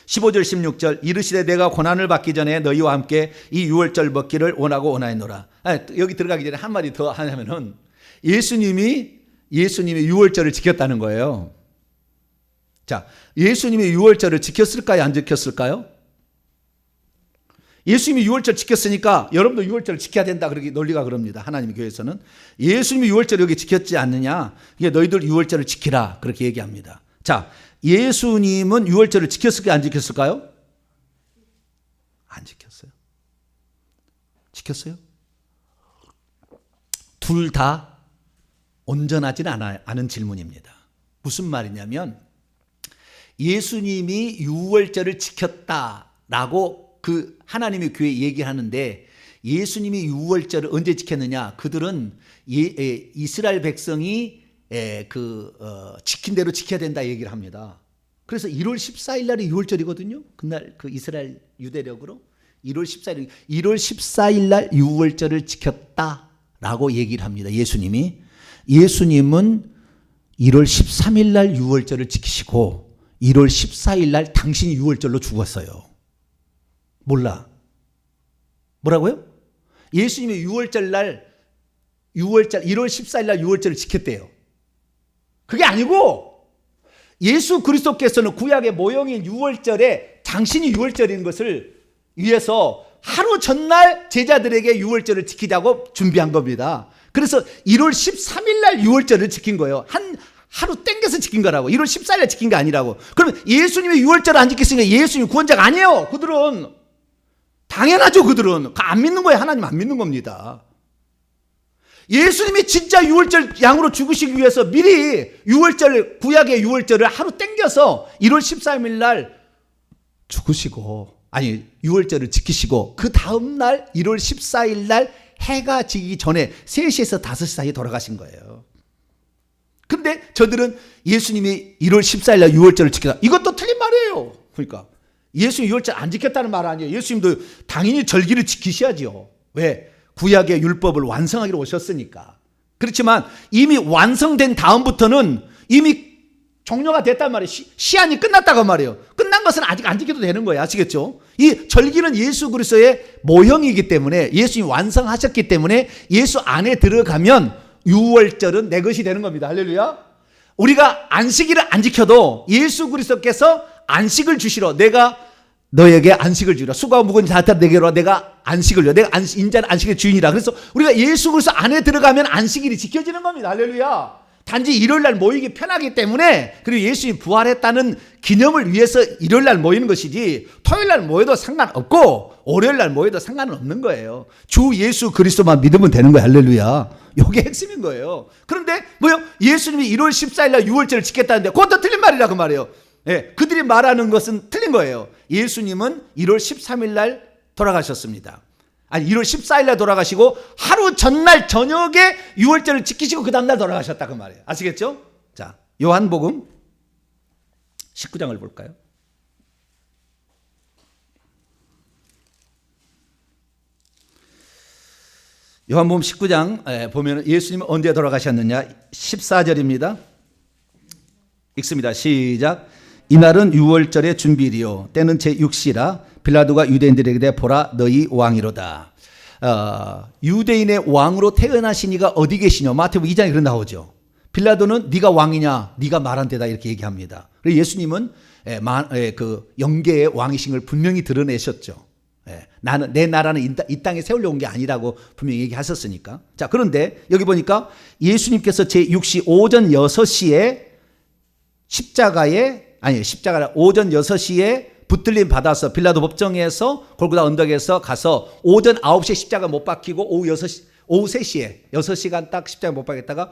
Speaker 1: 15절 16절 이르시되 내가 고난을 받기 전에 너희와 함께 이 유월절 먹기를 원하고 원하였노라. 여기 들어가기 전에 한마디 더 하냐면은 예수님이 6월절을 지켰다는 거예요. 자, 예수님이 6월절을 지켰을까요? 안 지켰을까요? 예수님이 6월절 지켰으니까 여러분도 6월절을 지켜야 된다. 그렇게 논리가 그럽니다. 하나님의 교회에서는. 예수님이 6월절 여기 지켰지 않느냐? 이게 너희들 6월절을 지키라. 그렇게 얘기합니다. 자, 예수님은 6월절을 지켰을까요? 안 지켰을까요? 안 지켰어요. 지켰어요? 둘 다 온전하지는 않은 질문입니다. 무슨 말이냐면 예수님이 6월절을 지켰다라고 그 하나님의 교회 얘기하는데 예수님이 6월절을 언제 지켰느냐? 그들은 이스라엘 백성이 지킨 대로 지켜야 된다 얘기를 합니다. 그래서 1월 14일 날이 6월절이거든요. 그날 그 이스라엘 유대력으로 1월 14일 날 6월절을 지켰다라고 얘기를 합니다. 예수님은 1월 13일 날 6월절을 지키시고 1월 14일 날 당신이 6월절로 죽었어요. 몰라. 뭐라고요? 예수님이 1월 14일 날 6월절을 지켰대요. 그게 아니고 예수 그리스도께서는 구약의 모형인 6월절에 당신이 6월절인 것을 위해서 하루 전날 제자들에게 6월절을 지키자고 준비한 겁니다. 그래서 1월 13일 날 6월절을 지킨 거예요. 하루 땡겨서 지킨 거라고. 1월 14일 날 지킨 게 아니라고. 그러면 예수님이 6월절을 안 지켰으니까 예수님 구원자가 아니에요. 그들은. 당연하죠. 그들은. 안 믿는 거예요. 하나님 안 믿는 겁니다. 예수님이 진짜 6월절 양으로 죽으시기 위해서 미리 6월절, 구약의 6월절을 하루 땡겨서 1월 13일 날 죽으시고, 6월절을 지키시고, 그 다음날 1월 14일 날 해가 지기 전에 3시에서 5시 사이에 돌아가신 거예요. 근데 저들은 예수님이 1월 14일 날 6월절을 지켰다. 이것도 틀린 말이에요. 그러니까 예수님 6월절 안 지켰다는 말 아니에요. 예수님도 당연히 절기를 지키셔야죠. 왜? 구약의 율법을 완성하기로 오셨으니까. 그렇지만 이미 완성된 다음부터는 이미 종료가 됐단 말이에요. 시한이 끝났다고 말이에요. 끝난 것은 아직 안 지켜도 되는 거예요. 아시겠죠? 이 절기는 예수 그리스도의 모형이기 때문에, 예수님이 완성하셨기 때문에 예수 안에 들어가면 6월절은 내 것이 되는 겁니다. 할렐루야. 우리가 안식일을 안 지켜도 예수 그리스도께서 안식을 주시러, 내가 너에게 안식을 주리라. 수고하고 무거운 자 다 내게로 와. 내가 안식을 줘. 내가 인자는 안식의 주인이라. 그래서 우리가 예수 그리스도 안에 들어가면 안식일이 지켜지는 겁니다. 할렐루야. 단지 일요일 날 모이기 편하기 때문에, 그리고 예수님이 부활했다는 기념을 위해서 일요일 날 모이는 것이지 토요일 날 모여도 상관없고 월요일 날 모여도 상관은 없는 거예요. 주 예수 그리스도만 믿으면 되는 거예요. 할렐루야. 이게 핵심인 거예요. 그런데 뭐요? 예수님이 1월 14일 날 6월절을 지켰다는데 그것도 틀린 말이라 그 말이에요. 예, 그들이 말하는 것은 틀린 거예요. 예수님은 1월 13일 날 돌아가셨습니다. 1월 14일 날 돌아가시고 하루 전날 저녁에 6월절을 지키시고 그 다음날 돌아가셨다 그 말이에요. 아시겠죠? 자, 요한복음 19장을 볼까요? 요한복음 19장 보면 예수님은 언제 돌아가셨느냐? 14절입니다. 읽습니다. 시작. 이날은 6월절의 준비일이요 때는 제6시라 빌라도가 유대인들에게 대해 보라 너희 왕이로다. 유대인의 왕으로 태어나신 이가 어디 계시냐? 마태복음 2장에 그런 나오죠. 빌라도는 네가 왕이냐? 네가 말한 데다 이렇게 얘기합니다. 그리고 예수님은 그 영계의 왕이신 걸 분명히 드러내셨죠. 내 나라는 이 땅에 세우려 온 게 아니라고 분명히 얘기하셨으니까. 자, 그런데 여기 보니까 예수님께서 제6시 오전 6시에 십자가에 오전 6시에 붙들림 받아서 빌라도 법정에서 골고다 언덕에서 가서 오전 9시에 십자가 못 박히고 오후 3시에 6시간 딱 십자가 못 박혔다가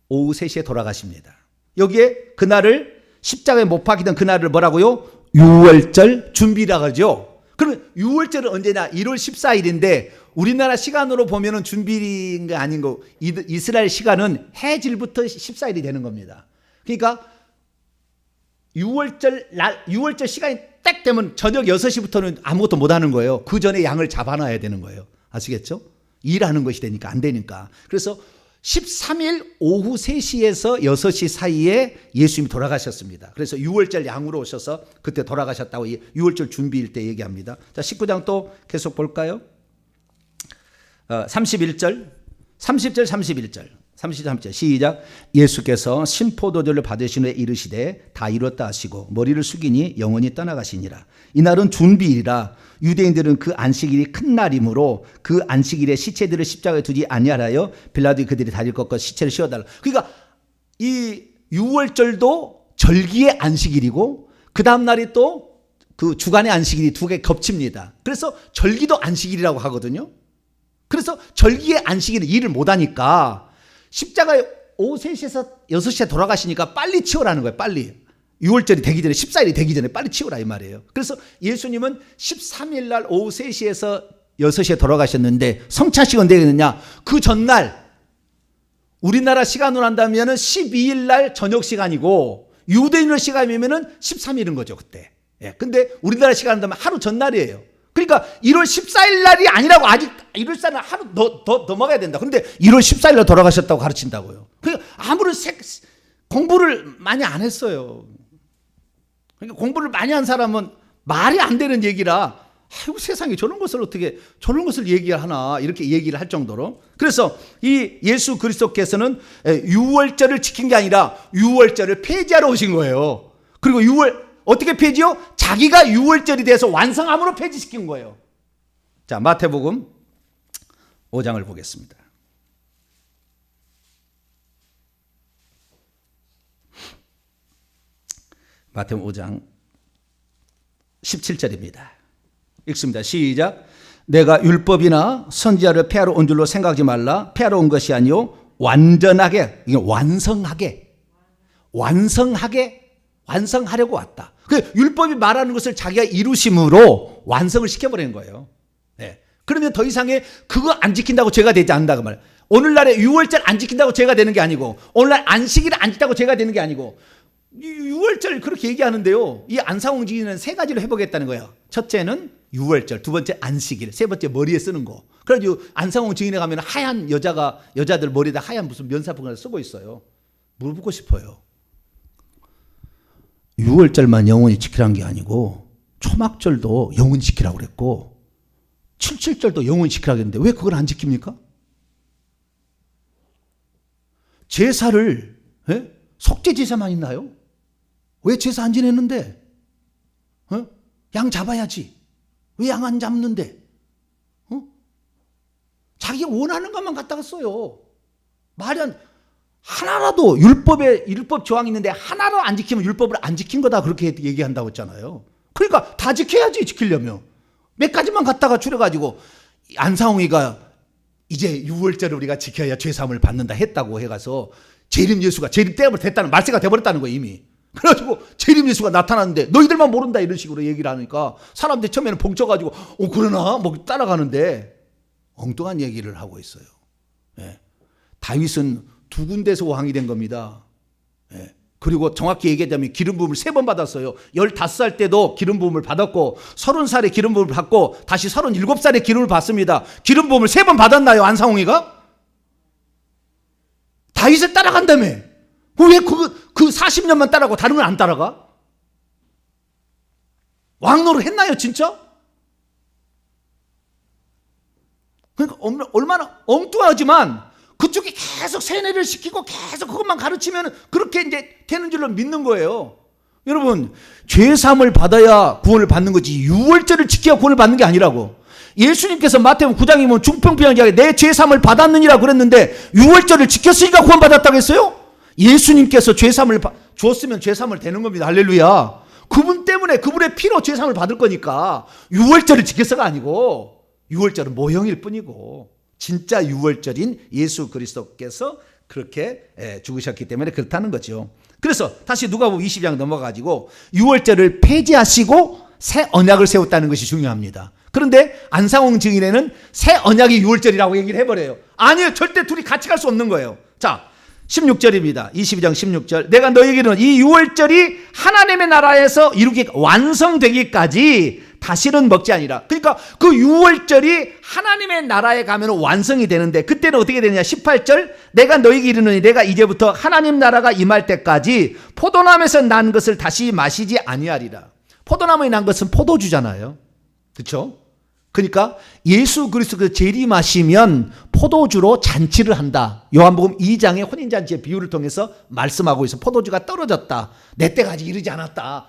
Speaker 1: 오후 3시에 돌아가십니다. 여기에 그날을 십자가에 못 박히던 그날을 뭐라고요? 6월절 준비라 그러죠. 그러면 6월절은 언제냐? 1월 14일인데 우리나라 시간으로 보면은 준비인 게 아닌 거, 이스라엘 시간은 해질부터 14일이 되는 겁니다. 그러니까 6월절 시간이 딱 되면 저녁 6시부터는 아무것도 못 하는 거예요. 그 전에 양을 잡아놔야 되는 거예요. 아시겠죠? 일하는 것이 되니까 안 되니까. 그래서 13일 오후 3시에서 6시 사이에 예수님이 돌아가셨습니다. 그래서 6월절 양으로 오셔서 그때 돌아가셨다고 6월절 준비일 때 얘기합니다. 자, 19장 또 계속 볼까요? 30절, 31절. 33절 시작. 예수께서 신포도주를 받으신 후에 이르시되 다 이뤘다 하시고 머리를 숙이니 영원히 떠나가시니라. 이날은 준비일이라 유대인들은 그 안식일이 큰 날이므로 그 안식일에 시체들을 십자가에 두지 아니하여 빌라도이 그들이 다리를 꺾어 시체를 씌워달라. 그러니까 이 유월절도 절기의 안식일이고 그 다음 날이 또 그 주간의 안식일이 두 개 겹칩니다. 그래서 절기도 안식일이라고 하거든요. 그래서 절기의 안식일을 일을 못하니까 십자가에 오후 3시에서 6시에 돌아가시니까 빨리 치우라는 거예요. 빨리. 6월절이 되기 전에 14일이 되기 전에 빨리 치우라 이 말이에요. 그래서 예수님은 13일 날 오후 3시에서 6시에 돌아가셨는데 성찬식은 언제 되느냐? 그 전날 우리나라 시간으로 한다면 12일 날 저녁 시간이고 유대인의 시간이면 13일인 거죠 그때. 예. 근데 우리나라 시간으로 한다면 하루 전날이에요. 그러니까 1월 14일 날이 아니라고 아직 1월 14일 날 하루 더 넘어가야 된다. 근데 1월 14일 날 돌아가셨다고 가르친다고요. 그러니까 아무런 공부를 많이 안 했어요. 그러니까 공부를 많이 한 사람은 말이 안 되는 얘기라 아이고 세상에 저런 것을 얘기하나 이렇게 얘기를 할 정도로. 그래서 이 예수 그리스도께서는 6월절을 지킨 게 아니라 6월절을 폐지하러 오신 거예요. 그리고 6월 어떻게 폐지요? 자기가 6월절이 돼서 완성함으로 폐지시킨 거예요. 자, 마태복음 5장을 보겠습니다. 마태복음 5장 17절입니다. 읽습니다. 시작. 내가 율법이나 선지자를 폐하러 온 줄로 생각하지 말라. 폐하러 온 것이 아니요 완전하게, 이게 완성하려고 왔다. 그 율법이 말하는 것을 자기가 이루심으로 완성을 시켜버리는 거예요. 네. 그러면 더 이상의 그거 안 지킨다고 죄가 되지 않는다 그 말. 오늘날에 6월절 안 지킨다고 죄가 되는 게 아니고 오늘날 안식일을 안 지킨다고 죄가 되는 게 아니고 6월절 그렇게 얘기하는데요. 이 안상홍지기는 3가지로 해보겠다는 거예요. 첫째는 6월절, 두 번째 안식일, 세 번째 머리에 쓰는 거. 그래가지고 안상홍 증인에 가면 하얀 여자들 머리에다 하얀 무슨 면사포를 쓰고 있어요. 물어보고 싶어요. 6월절만 영원히 지키라는 게 아니고 초막절도 영원히 지키라고 그랬고 77절도 영원히 지키라고 했는데 왜 그걸 안 지킵니까? 제사를 속죄 제사만 있나요? 왜 제사 안 지냈는데? 양 잡아야지. 왜 양 안 잡는데? 자기가 원하는 것만 갖다가 써요. 말이 하나라도 율법 조항이 있는데 하나로 안 지키면 율법을 안 지킨 거다 그렇게 얘기한다고 했잖아요. 그러니까 다 지켜야지 지키려면. 몇 가지만 갖다가 줄여가지고 안상홍이가 이제 6월절을 우리가 지켜야 죄사함을 받는다 했다고 해가서 재림 예수가 재림 때가 됐다는 말세가 돼버렸다는 거예요 이미. 그래가지고 재림 예수가 나타났는데 너희들만 모른다 이런 식으로 얘기를 하니까 사람들이 처음에는 봉쳐가지고 그러나 뭐 따라가는데 엉뚱한 얘기를 하고 있어요. 예. 다윗은 2군데서 왕이 된 겁니다. 예. 그리고 정확히 얘기하자면 기름 부음을 3번 받았어요. 15살 때도 기름 부음을 받았고 30살에 기름 부음을 받고 다시 37살에 기름을 받습니다. 기름 부음을 3번 받았나요 안상홍이가? 다윗을 따라간다며. 왜 그 40년만 따라가고 다른 건 안 따라가? 왕노를 했나요 진짜? 그러니까 얼마나 엉뚱하지만 그쪽이 계속 세뇌를 시키고 계속 그것만 가르치면 그렇게 이제 되는 줄로 믿는 거예요. 여러분 죄사함을 받아야 구원을 받는 거지 6월절을 지켜야 구원을 받는 게 아니라고. 예수님께서 마태복음 9장에 보면 중평병자에게 내 죄사함을 받았느니라 그랬는데 6월절을 지켰으니까 구원받았다고 했어요? 예수님께서 죄사함을 주었으면 죄사함을 되는 겁니다. 할렐루야. 그분 때문에 그분의 피로 죄사함을 받을 거니까 6월절을 지켜서가 아니고 6월절은 모형일 뿐이고 진짜 6월절인 예수 그리스도께서 그렇게 죽으셨기 때문에 그렇다는 거죠. 그래서 다시 누가복음 20장 넘어가지고 6월절을 폐지하시고 새 언약을 세웠다는 것이 중요합니다. 그런데 안상홍 증인에는 새 언약이 6월절이라고 얘기를 해버려요. 아니요 절대 둘이 같이 갈 수 없는 거예요. 자 16절입니다. 22장 16절 내가 너에게는 이 6월절이 하나님의 나라에서 완성되기까지 다시는 먹지 아니라. 그러니까 그 6월절이 하나님의 나라에 가면 완성이 되는데 그때는 어떻게 되느냐 18절 내가 너에게 이르노니 내가 이제부터 하나님 나라가 임할 때까지 포도나무에서 난 것을 다시 마시지 아니하리라. 포도나무에 난 것은 포도주잖아요. 그렇죠? 그러니까 예수 그리스도께서 재림하시면 포도주로 잔치를 한다. 요한복음 2장의 혼인잔치의 비유를 통해서 말씀하고 있어. 포도주가 떨어졌다. 내 때가 아직 이르지 않았다.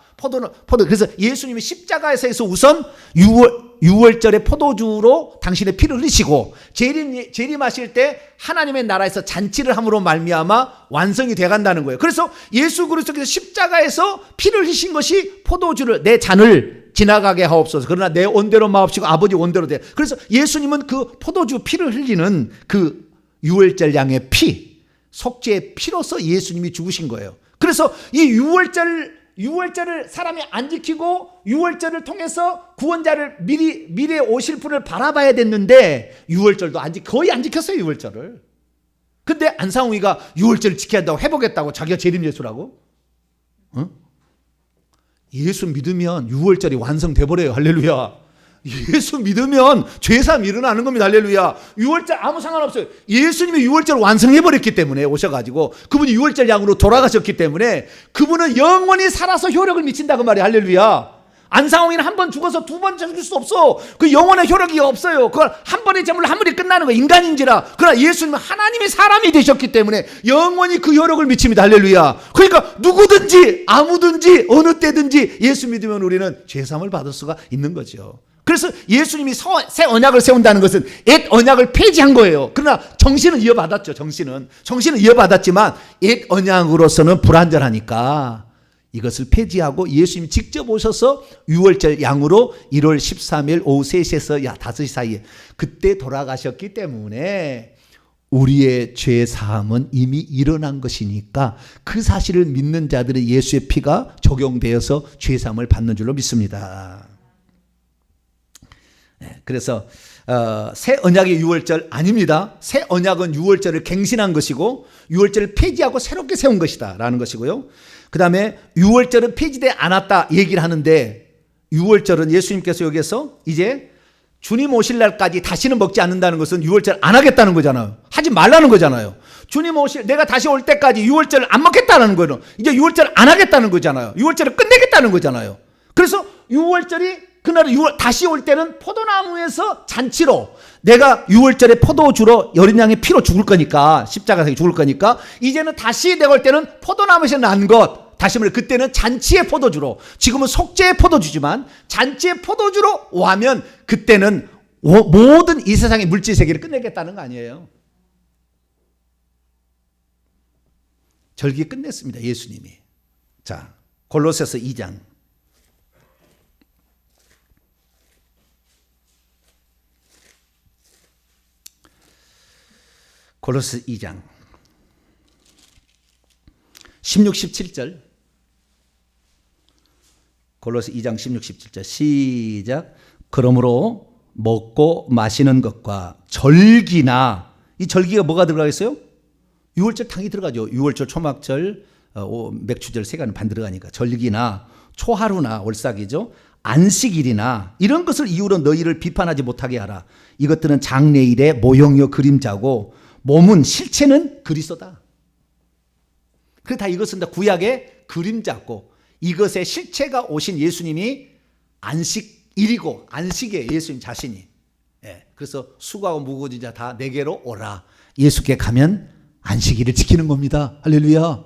Speaker 1: 그래서 예수님이 십자가에서 우선 6월절에 포도주로 당신의 피를 흘리시고 재림하실 때 하나님의 나라에서 잔치를 함으로 말미암아 완성이 돼간다는 거예요. 그래서 예수 그리스도께서 십자가에서 피를 흘리신 것이 포도주를, 내 잔을 지나가게 하옵소서. 그러나 내 온대로 마옵시고 아버지 온대로 돼. 그래서 예수님은 그 포도주 피를 흘리는 그 유월절 양의 피, 속죄의 피로서 예수님이 죽으신 거예요. 그래서 이 유월절을 사람이 안 지키고 유월절을 통해서 구원자를 미래에 오실 분을 바라봐야 됐는데 유월절도 거의 안 지켰어요. 유월절을. 근데 안상웅이가 유월절을 지켜야 한다고 회복했다고 자기가 재림 예수라고? 어? 예수 믿으면 유월절이 완성돼 버려요. 할렐루야. 예수 믿으면 죄사함 일어나는 겁니다. 할렐루야. 유월절 아무 상관없어요. 예수님이 유월절을 완성해 버렸기 때문에 오셔가지고 그분이 유월절 양으로 돌아가셨기 때문에 그분은 영원히 살아서 효력을 미친다 그 말이에요. 할렐루야. 안상홍이는 한 번 죽어서 두 번 죽을 수 없어. 그 영원의 효력이 없어요. 그걸 한 번의 제물로 한 번에 끝나는 거예요. 인간인지라. 그러나 예수님은 하나님의 사람이 되셨기 때문에 영원히 그 효력을 미칩니다. 할렐루야. 그러니까 누구든지 아무든지 어느 때든지 예수 믿으면 우리는 죄사함을 받을 수가 있는 거죠. 그래서 예수님이 새 언약을 세운다는 것은 옛 언약을 폐지한 거예요. 그러나 정신은 이어받았죠. 정신은 이어받았지만 옛 언약으로서는 불완전하니까 이것을 폐지하고 예수님이 직접 오셔서 6월절 양으로 1월 13일 오후 3시에서 5시 사이에 그때 돌아가셨기 때문에 우리의 죄 사함은 이미 일어난 것이니까 그 사실을 믿는 자들의 예수의 피가 적용되어서 죄 사함을 받는 줄로 믿습니다. 그래서 새 언약의 유월절 아닙니다. 새 언약은 유월절을 갱신한 것이고 유월절을 폐지하고 새롭게 세운 것이다 라는 것이고요. 그 다음에 유월절은 폐지되지 않았다 얘기를 하는데 유월절은 예수님께서 여기에서 이제 주님 오실 날까지 다시는 먹지 않는다는 것은 유월절 안 하겠다는 거잖아요. 하지 말라는 거잖아요. 내가 다시 올 때까지 유월절을 안 먹겠다는 거예요. 이제 유월절 안 하겠다는 거잖아요. 유월절을 끝내겠다는 거잖아요. 그래서 유월절이 그날 다시 올 때는 포도나무에서 잔치로 내가 유월절에 포도주로 여린 양의 피로 죽을 거니까 십자가에서 죽을 거니까 이제는 다시 내가 올 때는 포도나무에서 난 것 다시 말해 그때는 잔치의 포도주로 지금은 속죄의 포도주지만 잔치의 포도주로 와면 그때는 모든 이 세상의 물질 세계를 끝내겠다는 거 아니에요. 절기 끝냈습니다. 예수님이. 자, 골로새서 2장 골로새 2장 16, 17절 골로새 2장 16, 17절 시작. 그러므로 먹고 마시는 것과 절기나 이 절기가 뭐가 들어가겠어요? 유월절 당이 들어가죠. 유월절, 초막절, 맥추절 세 가지는 반 들어가니까 절기나 초하루나 월삭이죠. 안식일이나 이런 것을 이유로 너희를 비판하지 못하게 하라. 이것들은 장래일의 모형이요 그림자고 몸은 실체는 그리스도다. 그래 다 이것은 다 구약의 그림자고 이것의 실체가 오신 예수님이 안식일이고 안식에 예수님 자신이. 그래서 수고하고 무거워진 자 다 내게로 오라. 예수께 가면 안식일을 지키는 겁니다. 할렐루야.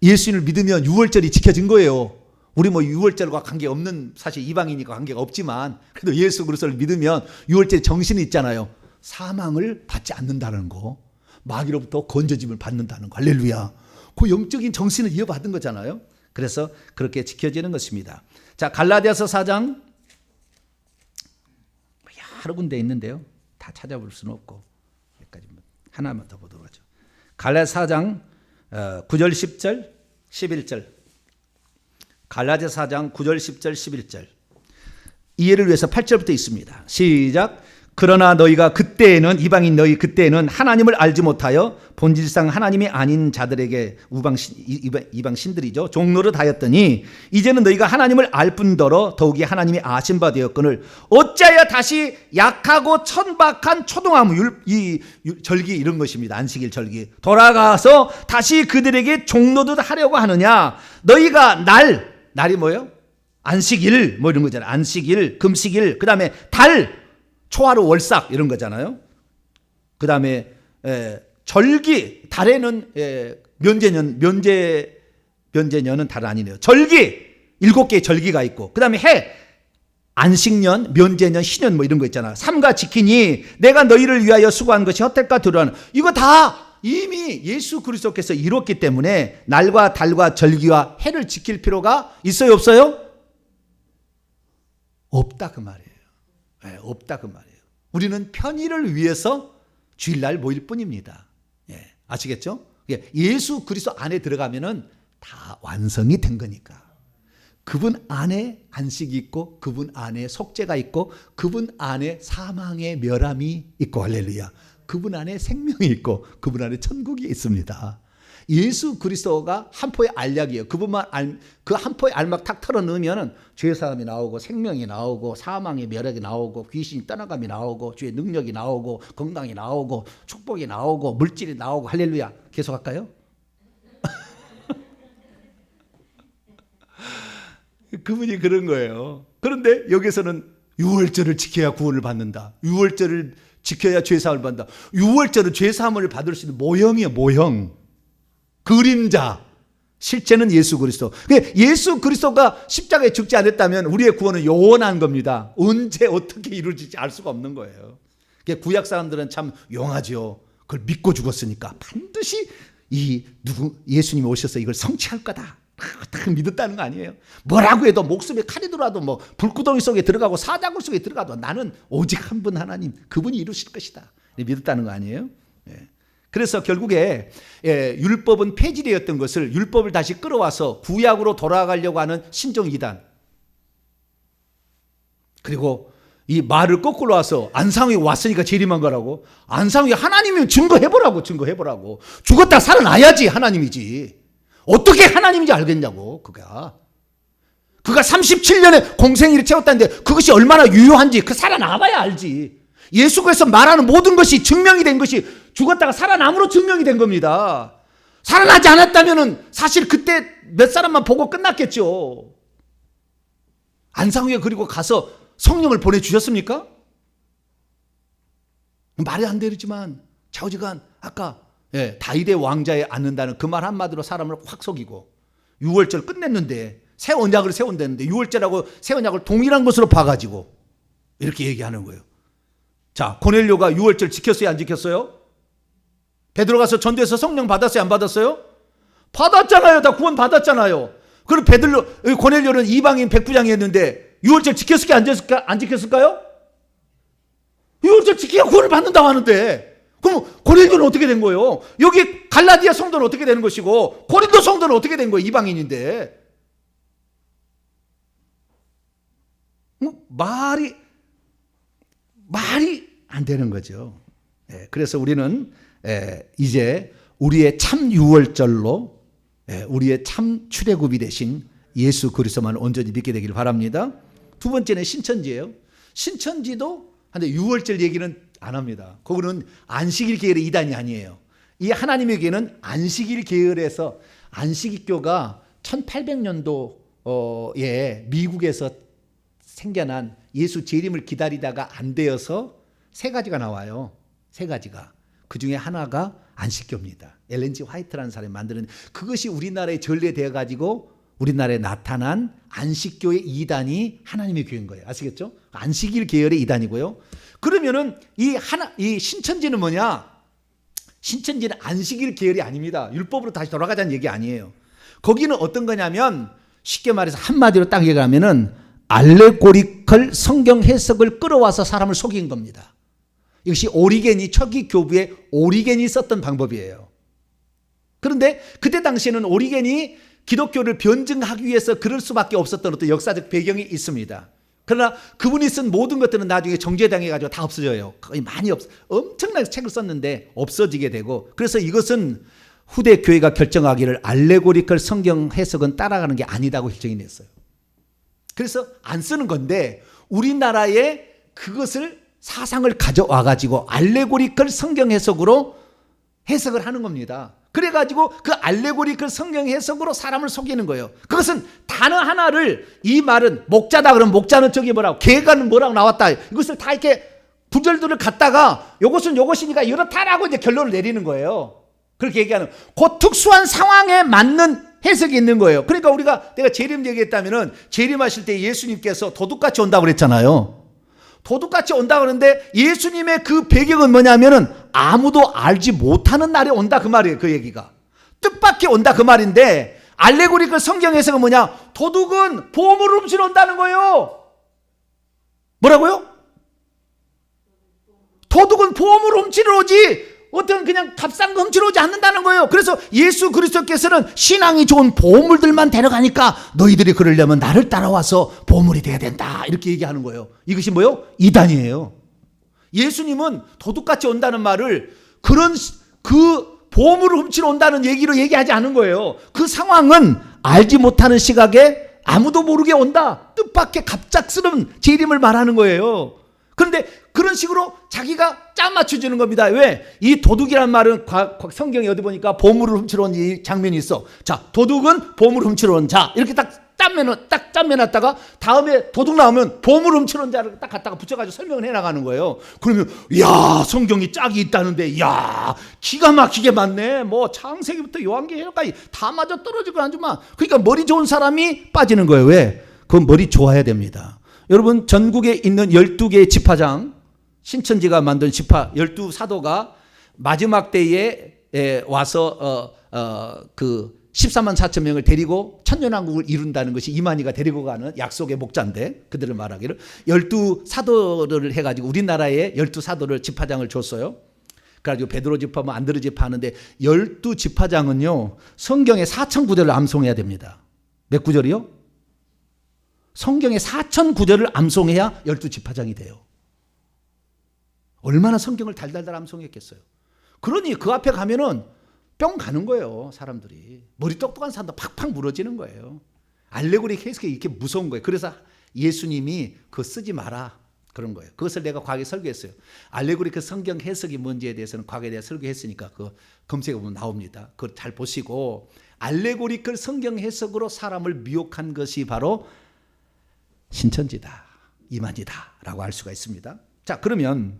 Speaker 1: 예수님을 믿으면 유월절이 지켜진 거예요. 우리 뭐 유월절과 관계없는 사실 이방이니까 관계가 없지만 그래도 예수 그리스도를 믿으면 유월절에 정신이 있잖아요. 사망을 받지 않는다는 거, 마귀로부터 건져짐을 받는다는 거, 할렐루야. 그 영적인 정신을 이어받은 거잖아요. 그래서 그렇게 지켜지는 것입니다. 자, 갈라디아서 4장 여러 군데 있는데요. 다 찾아볼 수는 없고 여기까지 하나만 더 보도록 하죠. 갈라디아서 4장 9절 10절 11절 갈라디아서 4장 9절 10절 11절 이해를 위해서 8절부터 있습니다. 시작. 그러나 너희가 그때에는 이방인 너희 그때에는 하나님을 알지 못하여 본질상 하나님이 아닌 자들에게 이방 신들이죠 종노릇 하였더니 이제는 너희가 하나님을 알 뿐더러 더욱이 하나님이 아신 바 되었거늘 어찌하여 다시 약하고 천박한 초동하무 이 절기 이런 것입니다. 안식일 절기 돌아가서 다시 그들에게 종노릇 하려고 하느냐. 너희가 날이 뭐예요? 안식일 뭐 이런 거잖아요. 안식일 금식일 그 다음에 달 초하루 월삭 이런 거잖아요. 그 다음에 절기, 달에는 면제년은 달 아니네요. 절기 7개의 절기가 있고, 그 다음에 해, 안식년, 면제년, 신년 뭐 이런 거 있잖아. 삼가 지키니 내가 너희를 위하여 수고한 것이 헛될까 두려워하는, 이거 다 이미 예수 그리스도께서 이뤘기 때문에 날과 달과 절기와 해를 지킬 필요가 있어요, 없어요? 없다 그 말이에요. 네, 없다 그 말이에요. 우리는 편의를 위해서 주일날 모일 뿐입니다. 예, 아시겠죠? 예수 그리스도 안에 들어가면은 다 완성이 된 거니까. 그분 안에 안식이 있고, 그분 안에 속죄가 있고, 그분 안에 사망의 멸함이 있고, 할렐루야. 그분 안에 생명이 있고, 그분 안에 천국이 있습니다. 예수 그리스도가 한 포의 알약이에요. 그분만 그 한 포의 알막 탁 털어 넣으면 죄 사함이 나오고, 생명이 나오고, 사망의 멸약이 나오고, 귀신이 떠나감이 나오고, 주의 능력이 나오고, 건강이 나오고, 축복이 나오고, 물질이 나오고. 할렐루야. 계속할까요? 그분이 그런 거예요. 그런데 여기서는 유월절을 지켜야 구원을 받는다. 유월절을 지켜야 죄사함을 받는다. 유월절은 죄사함을 받을 수 있는 모형이에요. 모형. 그림자. 실제는 예수 그리스도. 예수 그리스도가 십자가에 죽지 않았다면 우리의 구원은 영원한 겁니다. 언제 어떻게 이루어질지 알 수가 없는 거예요. 구약 사람들은 참 용하죠. 그걸 믿고 죽었으니까 반드시 예수님이 오셔서 이걸 성취할 거다. 딱 믿었다는 거 아니에요. 뭐라고 해도 목숨에 칼이 들어와도 뭐 불구덩이 속에 들어가고 사자굴 속에 들어가도 나는 오직 한 분 하나님, 그분이 이루실 것이다. 믿었다는 거 아니에요. 예. 그래서 결국에 율법은 폐지되었던 것을 율법을 다시 끌어와서 구약으로 돌아가려고 하는 신종 이단, 그리고 이 말을 거꾸로 와서 안상이 왔으니까 재림한 거라고. 안상이 하나님이면 증거해보라고. 죽었다 살아나야지 하나님이지. 어떻게 하나님인지 알겠냐고. 그가 37년의 공생일을 채웠다는데 그것이 얼마나 유효한지 그 살아나봐야 알지. 예수께서 말하는 모든 것이 증명이 된 것이 죽었다가 살아남으로 증명이 된 겁니다. 살아나지 않았다면 사실 그때 몇 사람만 보고 끝났겠죠. 안상우에 그리고 가서 성령을 보내주셨습니까? 말이 안 되지만 좌우지간 아까 다윗의 왕자에 앉는다는 그 말 한마디로 사람을 확 속이고, 유월절 끝냈는데 새 언약을 세운다는데 유월절하고 새 언약을 동일한 것으로 봐가지고 이렇게 얘기하는 거예요. 자, 고넬료가 유월절 지켰어요, 안 지켰어요? 베드로 가서 전도해서 성령 받았어요, 안 받았어요? 받았잖아요. 다 구원 받았잖아요. 그리고 고넬료는 이방인 백부장이었는데 유월절 지켰을까요, 안 지켰을까요? 유월절 지켜야 구원을 받는다고 하는데, 그럼 고린도는 어떻게 된 거예요? 여기 갈라디아 성도는 어떻게 되는 것이고 고린도 성도는 어떻게 된 거예요? 이방인인데. 말이 안 되는 거죠. 그래서 우리는 이제 우리의 참 유월절로 우리의 참 출애굽이 되신 예수 그리스도만 온전히 믿게 되길 바랍니다. 두 번째는 신천지예요. 신천지도 근데 유월절 얘기는 안 합니다. 그거는 안식일 계열의 이단이 아니에요. 이 하나님의 교회는 안식일 계열에서, 안식일교가 1800년도에 미국에서 생겨난 예수 재림을 기다리다가 안 되어서 세 가지가 나와요. 세 가지가. 그 중에 하나가 안식교입니다. 엘렌 G 화이트라는 사람이 만드는, 그것이 우리나라에 전래되어 가지고 우리나라에 나타난 안식교의 이단이 하나님의 교회인 거예요. 아시겠죠? 안식일 계열의 이단이고요. 그러면은 이 신천지는 뭐냐? 신천지는 안식일 계열이 아닙니다. 율법으로 다시 돌아가자는 얘기 아니에요. 거기는 어떤 거냐면, 쉽게 말해서 한마디로 딱 얘기하면은 알레고리컬 성경 해석을 끌어와서 사람을 속인 겁니다. 이것이 오리겐이, 초기 교부의 오리겐이 썼던 방법이에요. 그런데 그때 당시에는 오리겐이 기독교를 변증하기 위해서 그럴 수밖에 없었던 어떤 역사적 배경이 있습니다. 그러나 그분이 쓴 모든 것들은 나중에 정죄당해가지고 다 없어져요. 거의 엄청나게 책을 썼는데 없어지게 되고, 그래서 이것은 후대 교회가 결정하기를 알레고리컬 성경 해석은 따라가는 게 아니다고 결정이 냈어요. 그래서 안 쓰는 건데, 우리나라에 그것을 사상을 가져와가지고 알레고리컬 성경 해석으로 해석을 하는 겁니다. 그래가지고 그 알레고리컬 성경 해석으로 사람을 속이는 거예요. 그것은 단어 하나를, 이 말은 목자다 그러면 목자는 저기 뭐라고, 개가는 뭐라고 나왔다, 이것을 다 이렇게 구절들을 갖다가 이것은 이것이니까 이렇다라고 이제 결론을 내리는 거예요. 그렇게 얘기하는 그 특수한 상황에 맞는 해석이 있는 거예요. 그러니까 우리가 내가 재림 얘기했다면은 재림하실 때 예수님께서 도둑같이 온다고 그랬잖아요. 도둑같이 온다 그러는데 예수님의 그 배경은 뭐냐면은 아무도 알지 못하는 날에 온다 그 말이에요. 그 얘기가 뜻밖의 온다 그 말인데 알레고리컬 성경 해석은 뭐냐? 도둑은 보물을 훔치러 온다는 거예요. 뭐라고요? 도둑은 보물을 훔치러 오지 어떤 그냥 값싼 거 훔치러 오지 않는다는 거예요. 그래서 예수 그리스도께서는 신앙이 좋은 보물들만 데려가니까 너희들이 그러려면 나를 따라와서 보물이 돼야 된다 이렇게 얘기하는 거예요. 이것이 뭐예요? 이단이에요. 예수님은 도둑같이 온다는 말을 그런 그 보물을 훔치러 온다는 얘기로 얘기하지 않은 거예요. 그 상황은 알지 못하는 시각에 아무도 모르게 온다. 뜻밖의 갑작스러운 재림을 말하는 거예요. 그런데 그런 식으로 자기가 짜 맞춰주는 겁니다. 왜? 이 도둑이란 말은 성경에 어디 보니까 보물을 훔치러 온 이 장면이 있어. 자, 도둑은 보물을 훔치러 온 자. 이렇게 딱 짬매놨다가 다음에 도둑 나오면 보물을 훔치러 온 자를 딱 갖다가 붙여가지고 설명을 해나가는 거예요. 그러면 야 성경이 짝이 있다는데 야 기가 막히게 맞네. 뭐 창세기부터 요한계시까지 다 맞아 떨어지고 아주만. 그러니까 머리 좋은 사람이 빠지는 거예요. 왜? 그건 머리 좋아야 됩니다. 여러분 전국에 있는 12개의 지파장 신천지가 만든 지파 12사도가 마지막 때에 와서 그 14만 4천 명을 데리고 천년왕국을 이룬다는 것이 이만희가 데리고 가는 약속의 목자인데 그들을 말하기를 12사도를 해가지고 우리나라에 12사도를 지파장을 줬어요. 그래가지고 베드로 지파, 안드레 지파 하는데 12지파장은요 성경의 4천 구절을 암송해야 됩니다. 몇 구절이요? 성경의 4천 구절을 암송해야 12지파장이 돼요. 얼마나 성경을 달달달 암송했겠어요. 그러니 그 앞에 가면은 뿅 가는 거예요. 사람들이. 머리 똑똑한 사람도 팍팍 무너지는 거예요. 알레고리 해석이 이렇게 무서운 거예요. 그래서 예수님이 그거 쓰지 마라 그런 거예요. 그것을 내가 과거에 설교했어요. 알레고리 그 성경 해석이 뭔지에 대해서는 과거에 대해 설교했으니까 그 검색해 보면 나옵니다. 그걸 잘 보시고 알레고리컬 성경 해석으로 사람을 미혹한 것이 바로 신천지다, 이만희다라고 알 수가 있습니다. 자, 그러면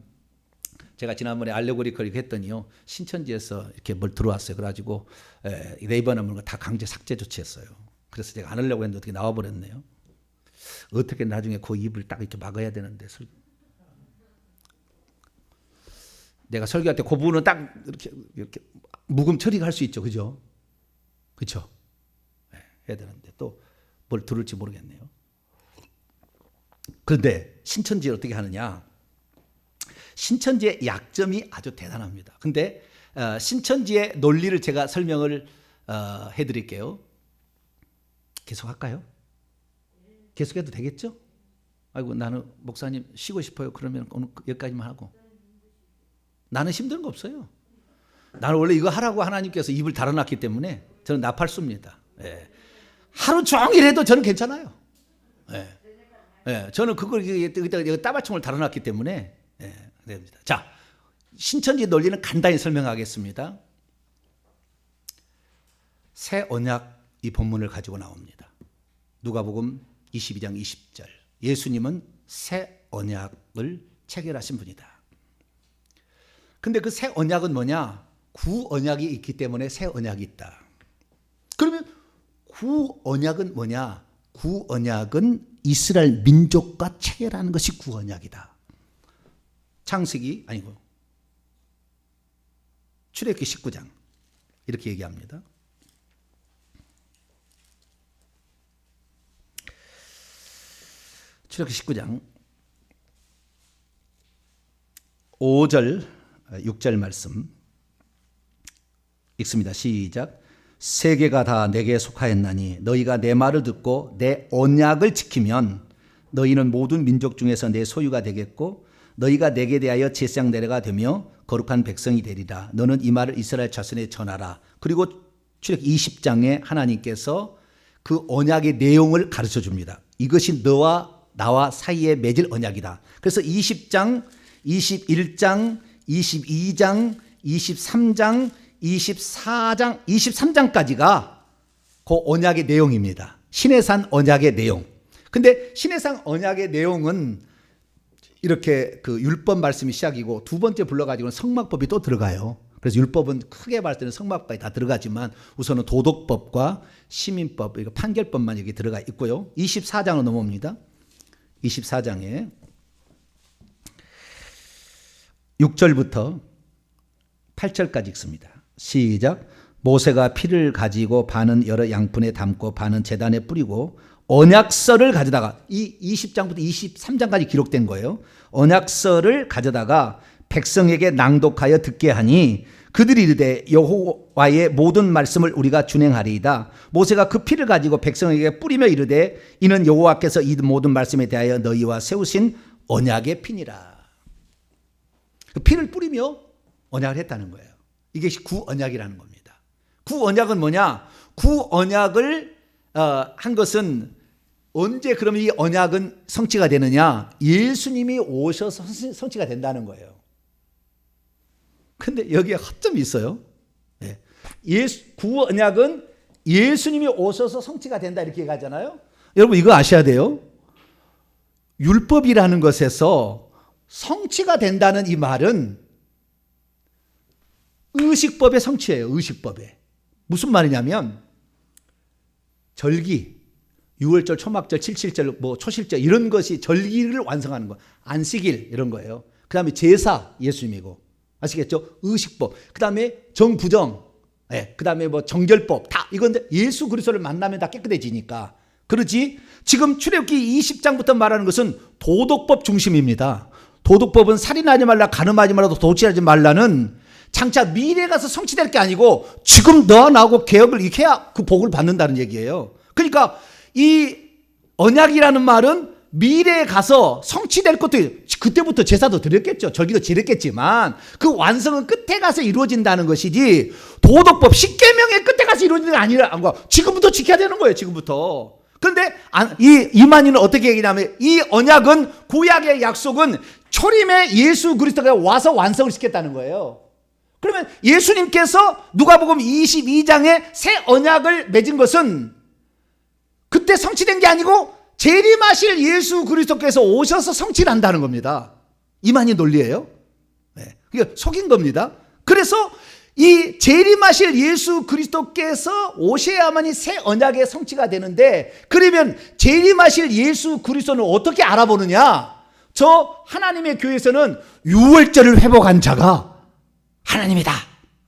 Speaker 1: 제가 지난번에 알레고리컬 했더니요 신천지에서 이렇게 뭘 들어왔어요. 그래가지고 네이버나 그런 거 다 강제 삭제 조치했어요. 그래서 제가 안 하려고 했는데 어떻게 나와버렸네요. 어떻게 나중에 그 입을 딱 이렇게 막아야 되는데 내가 설교할 때 그 부분은 딱 이렇게 묵음 처리할 수 있죠, 그죠? 그렇죠? 네, 해야 되는데 또 뭘 들을지 모르겠네요. 그런데 신천지 어떻게 하느냐? 신천지의 약점이 아주 대단합니다. 근데 신천지의 논리를 제가 설명을 해드릴게요. 계속 할까요? 계속해도 되겠죠? 아이고 나는 목사님 쉬고 싶어요. 그러면 오늘 여기까지만 하고. 나는 힘든 거 없어요. 나는 원래 이거 하라고 하나님께서 입을 달아놨기 때문에 저는 나팔수입니다. 예. 하루 종일 해도 저는 괜찮아요. 예. 예. 저는 그걸 따발총을 달아놨기 때문에 예. 됩니다. 자, 신천지 논리는 간단히 설명하겠습니다. 새 언약 이 본문을 가지고 나옵니다. 누가복음 22장 20절. 예수님은 새 언약을 체결하신 분이다. 근데 그 새 언약은 뭐냐? 구 언약이 있기 때문에 새 언약이 있다. 그러면 구 언약은 뭐냐? 구 언약은 이스라엘 민족과 체결하는 것이 구 언약이다. 창세기 아니고 출애굽기 19장 이렇게 얘기합니다. 출애굽기 19장 5절 6절 말씀 읽습니다. 시작. 세계가 다 내게 속하였나니 너희가 내 말을 듣고 내 언약을 지키면 너희는 모든 민족 중에서 내 소유가 되겠고 너희가 내게 대하여 제사장 내려가 되며 거룩한 백성이 되리라. 너는 이 말을 이스라엘 자손에 전하라. 그리고 출애굽기 20장에 하나님께서 그 언약의 내용을 가르쳐 줍니다. 이것이 너와 나와 사이에 맺을 언약이다. 그래서 20장, 21장, 22장, 23장, 24장, 23장까지가 그 언약의 내용입니다. 시내산 언약의 내용. 근데 시내산 언약의 내용은 이렇게 그 율법 말씀이 시작이고 두 번째 불러가지고는 성막법이 또 들어가요. 그래서 율법은 크게 봤을 때는 성막법이 다 들어가지만 우선은 도덕법과 시민법, 판결법만 여기 들어가 있고요. 24장으로 넘어옵니다. 24장에 6절부터 8절까지 읽습니다. 시작. 모세가 피를 가지고 반은 여러 양푼에 담고 반은 제단에 뿌리고 언약서를 가져다가 이 20장부터 23장까지 기록된 거예요. 언약서를 가져다가 백성에게 낭독하여 듣게 하니 그들이 이르되 여호와의 모든 말씀을 우리가 준행하리이다. 모세가 그 피를 가지고 백성에게 뿌리며 이르되 이는 여호와께서 이 모든 말씀에 대하여 너희와 세우신 언약의 피니라. 그 피를 뿌리며 언약을 했다는 거예요. 이게 구언약이라는 겁니다. 구언약은 뭐냐? 구언약을 한 것은 언제 그러면 이 언약은 성취가 되느냐? 예수님이 오셔서 성취가 된다는 거예요. 근데 여기에 허점이 있어요. 네. 구언약은 예수님이 오셔서 성취가 된다 이렇게 얘기하잖아요. 여러분 이거 아셔야 돼요. 율법이라는 것에서 성취가 된다는 이 말은 의식법의 성취예요. 의식법에. 무슨 말이냐면 절기, 유월절, 초막절, 칠칠절, 초실절 이런 것이 절기를 완성하는 거. 안식일 이런 거예요. 그 다음에 제사 예수님이고 아시겠죠? 의식법. 그 다음에 정부정. 그 다음에 정결법. 다 이건 예수 그리스도를 만나면 다 깨끗해지니까. 그렇지? 지금 출애굽기 20장부터 말하는 것은 도덕법 중심입니다. 도덕법은 살인하지 말라, 간음하지 말라, 도취하지 말라는 장차 미래에 가서 성취될 게 아니고 지금 너와 나하고 개혁을 이렇게 해야 그 복을 받는다는 얘기예요. 그러니까 이 언약이라는 말은 미래에 가서 성취될 것도 그때부터 제사도 드렸겠죠. 절기도 지냈겠지만 그 완성은 끝에 가서 이루어진다는 것이지 도덕법 십계명의 끝에 가서 이루어지는 게 아니라 지금부터 지켜야 되는 거예요. 지금부터. 그런데 이만희는 어떻게 얘기냐면 이 언약은 구약의 약속은 초림에 예수 그리스도가 와서 완성을 시켰다는 거예요. 그러면 예수님께서 누가복음 22장에 새 언약을 맺은 것은 그때 성취된 게 아니고 재림하실 예수 그리스도께서 오셔서 성취를 한다는 겁니다. 이만희 논리예요. 네. 이게 속인 겁니다. 그래서 이 재림하실 예수 그리스도께서 오셔야만이 새 언약의 성취가 되는데 그러면 재림하실 예수 그리스도는 어떻게 알아보느냐? 저 하나님의 교회에서는 유월절을 회복한 자가 하나님이다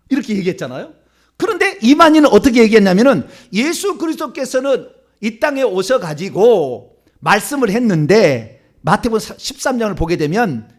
Speaker 1: 이렇게 얘기했잖아요. 그런데 이만희는 어떻게 얘기했냐면은 예수 그리스도께서는 이 땅에 오셔가지고 말씀을 했는데 마태복음 13장을 보게 되면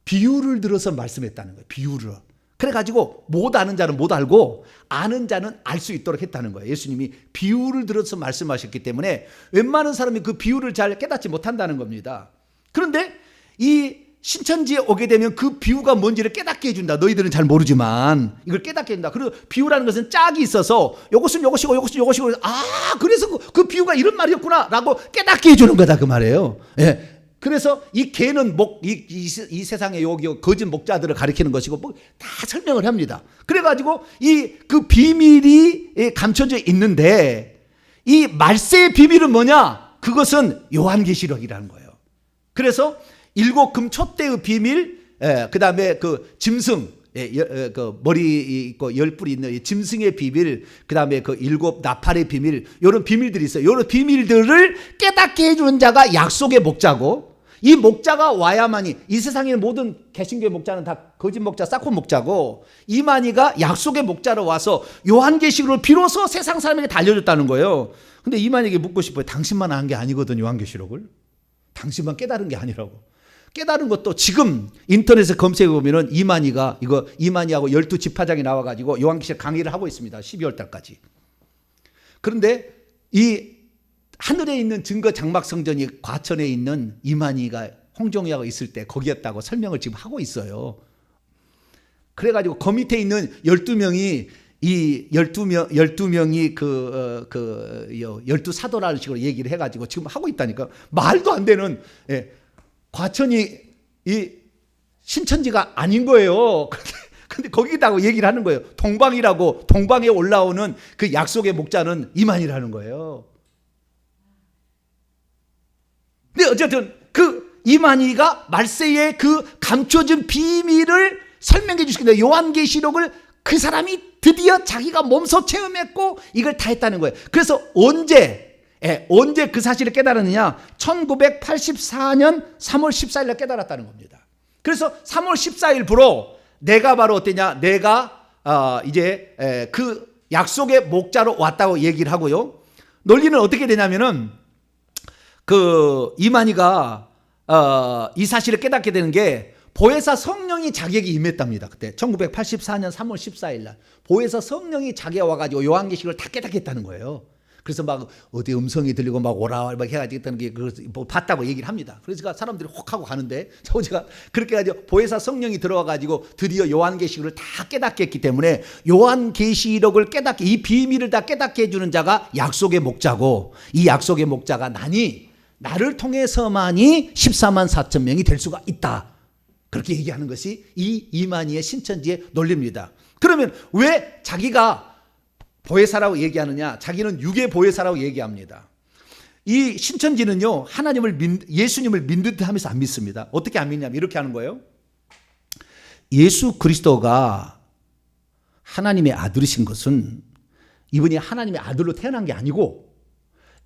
Speaker 1: 비유를 들어서 말씀했다는 거예요. 비유를. 그래가지고 못 아는 자는 못 알고 아는 자는 알 수 있도록 했다는 거예요. 예수님이 비유를 들어서 말씀하셨기 때문에 웬만한 사람이 그 비유를 잘 깨닫지 못한다는 겁니다. 그런데 이 신천지에 오게 되면 그 비유가 뭔지를 깨닫게 해준다. 너희들은 잘 모르지만 이걸 깨닫게 해준다. 그리고 비유라는 것은 짝이 있어서 이것은 이것이고 이것은 이것이고 그래서 그 비유가 이런 말이었구나 라고 깨닫게 해주는 거다 그 말이에요. 예. 그래서 이 개는 이 세상의 여기 거짓 목자들을 가리키는 것이고 다 설명을 합니다. 그래가지고 그 비밀이 감춰져 있는데 이 말세의 비밀은 뭐냐? 그것은 요한계시록이라는 거예요. 그래서 일곱 금 촛대의 비밀, 그 다음에 그 짐승, 그 머리 있고 열 뿔이 있는 짐승의 비밀, 그 다음에 그 일곱 나팔의 비밀, 이런 비밀들이 있어요. 이런 비밀들을 깨닫게 해주는 자가 약속의 목자고, 이 목자가 와야만이, 이 세상에 있는 모든 개신교의 목자는 다 거짓 목자, 싹혼 목자고, 이만희가 약속의 목자로 와서 요한계시록을 비로소 세상 사람에게 다 알려줬다는 거예요. 근데 이만희에게 묻고 싶어요. 당신만 한 게 아니거든, 요한계시록을. 당신만 깨달은 게 아니라고. 깨달은 것도 지금 인터넷에 검색해 보면은 이만희하고 12지파장이 나와가지고 요한계시록 강의를 하고 있습니다. 12월 달까지. 그런데 이 하늘에 있는 증거 장막 성전이 과천에 있는 이만희가 홍종이하고 있을 때 거기였다고 설명을 지금 하고 있어요. 그래가지고 그 밑에 있는 12명이 이 12명이 12사도라는 식으로 얘기를 해가지고 지금 하고 있다니까. 말도 안 되는, 과천이 이 신천지가 아닌 거예요. 근데 거기다고 얘기를 하는 거예요. 동방이라고, 동방에 올라오는 그 약속의 목자는 이만희라는 거예요. 근데 어쨌든 그 이만희가 말세의 그 감춰진 비밀을 설명해 주시는데 요한계시록을 그 사람이 드디어 자기가 몸소 체험했고 이걸 다 했다는 거예요. 그래서 언제 그 사실을 깨달았느냐? 1984년 3월 14일에 깨달았다는 겁니다. 그래서 3월 14일부로 내가 바로 어땠냐? 내가 이제 그 약속의 목자로 왔다고 얘기를 하고요. 논리는 어떻게 되냐면은 그 이만희가 이 사실을 깨닫게 되는 게 보혜사 성령이 자기에게 임했답니다. 그때 1984년 3월 14일 날 보혜사 성령이 자기가 와가지고 요한계시록을 다 깨닫게 했다는 거예요. 그래서 막 어디 음성이 들리고 막 오라 막 해가지고 있다는 게 뭐 봤다고 얘기를 합니다. 그래서 사람들이 혹 하고 가는데 제가 그렇게 가지고 보혜사 성령이 들어와가지고 드디어 요한계시록을 다 깨닫게 했기 때문에 요한계시록을 깨닫게 이 비밀을 다 깨닫게 해주는 자가 약속의 목자고 이 약속의 목자가 나를 통해서만이 14만 4천 명이 될 수가 있다. 그렇게 얘기하는 것이 이 이만희의 신천지의 논리입니다. 그러면 왜 자기가 보혜사라고 얘기하느냐? 자기는 육의 보혜사라고 얘기합니다. 이 신천지는요, 예수님을 믿는 듯 하면서 안 믿습니다. 어떻게 안 믿냐면 이렇게 하는 거예요. 예수 그리스도가 하나님의 아들이신 것은 이분이 하나님의 아들로 태어난 게 아니고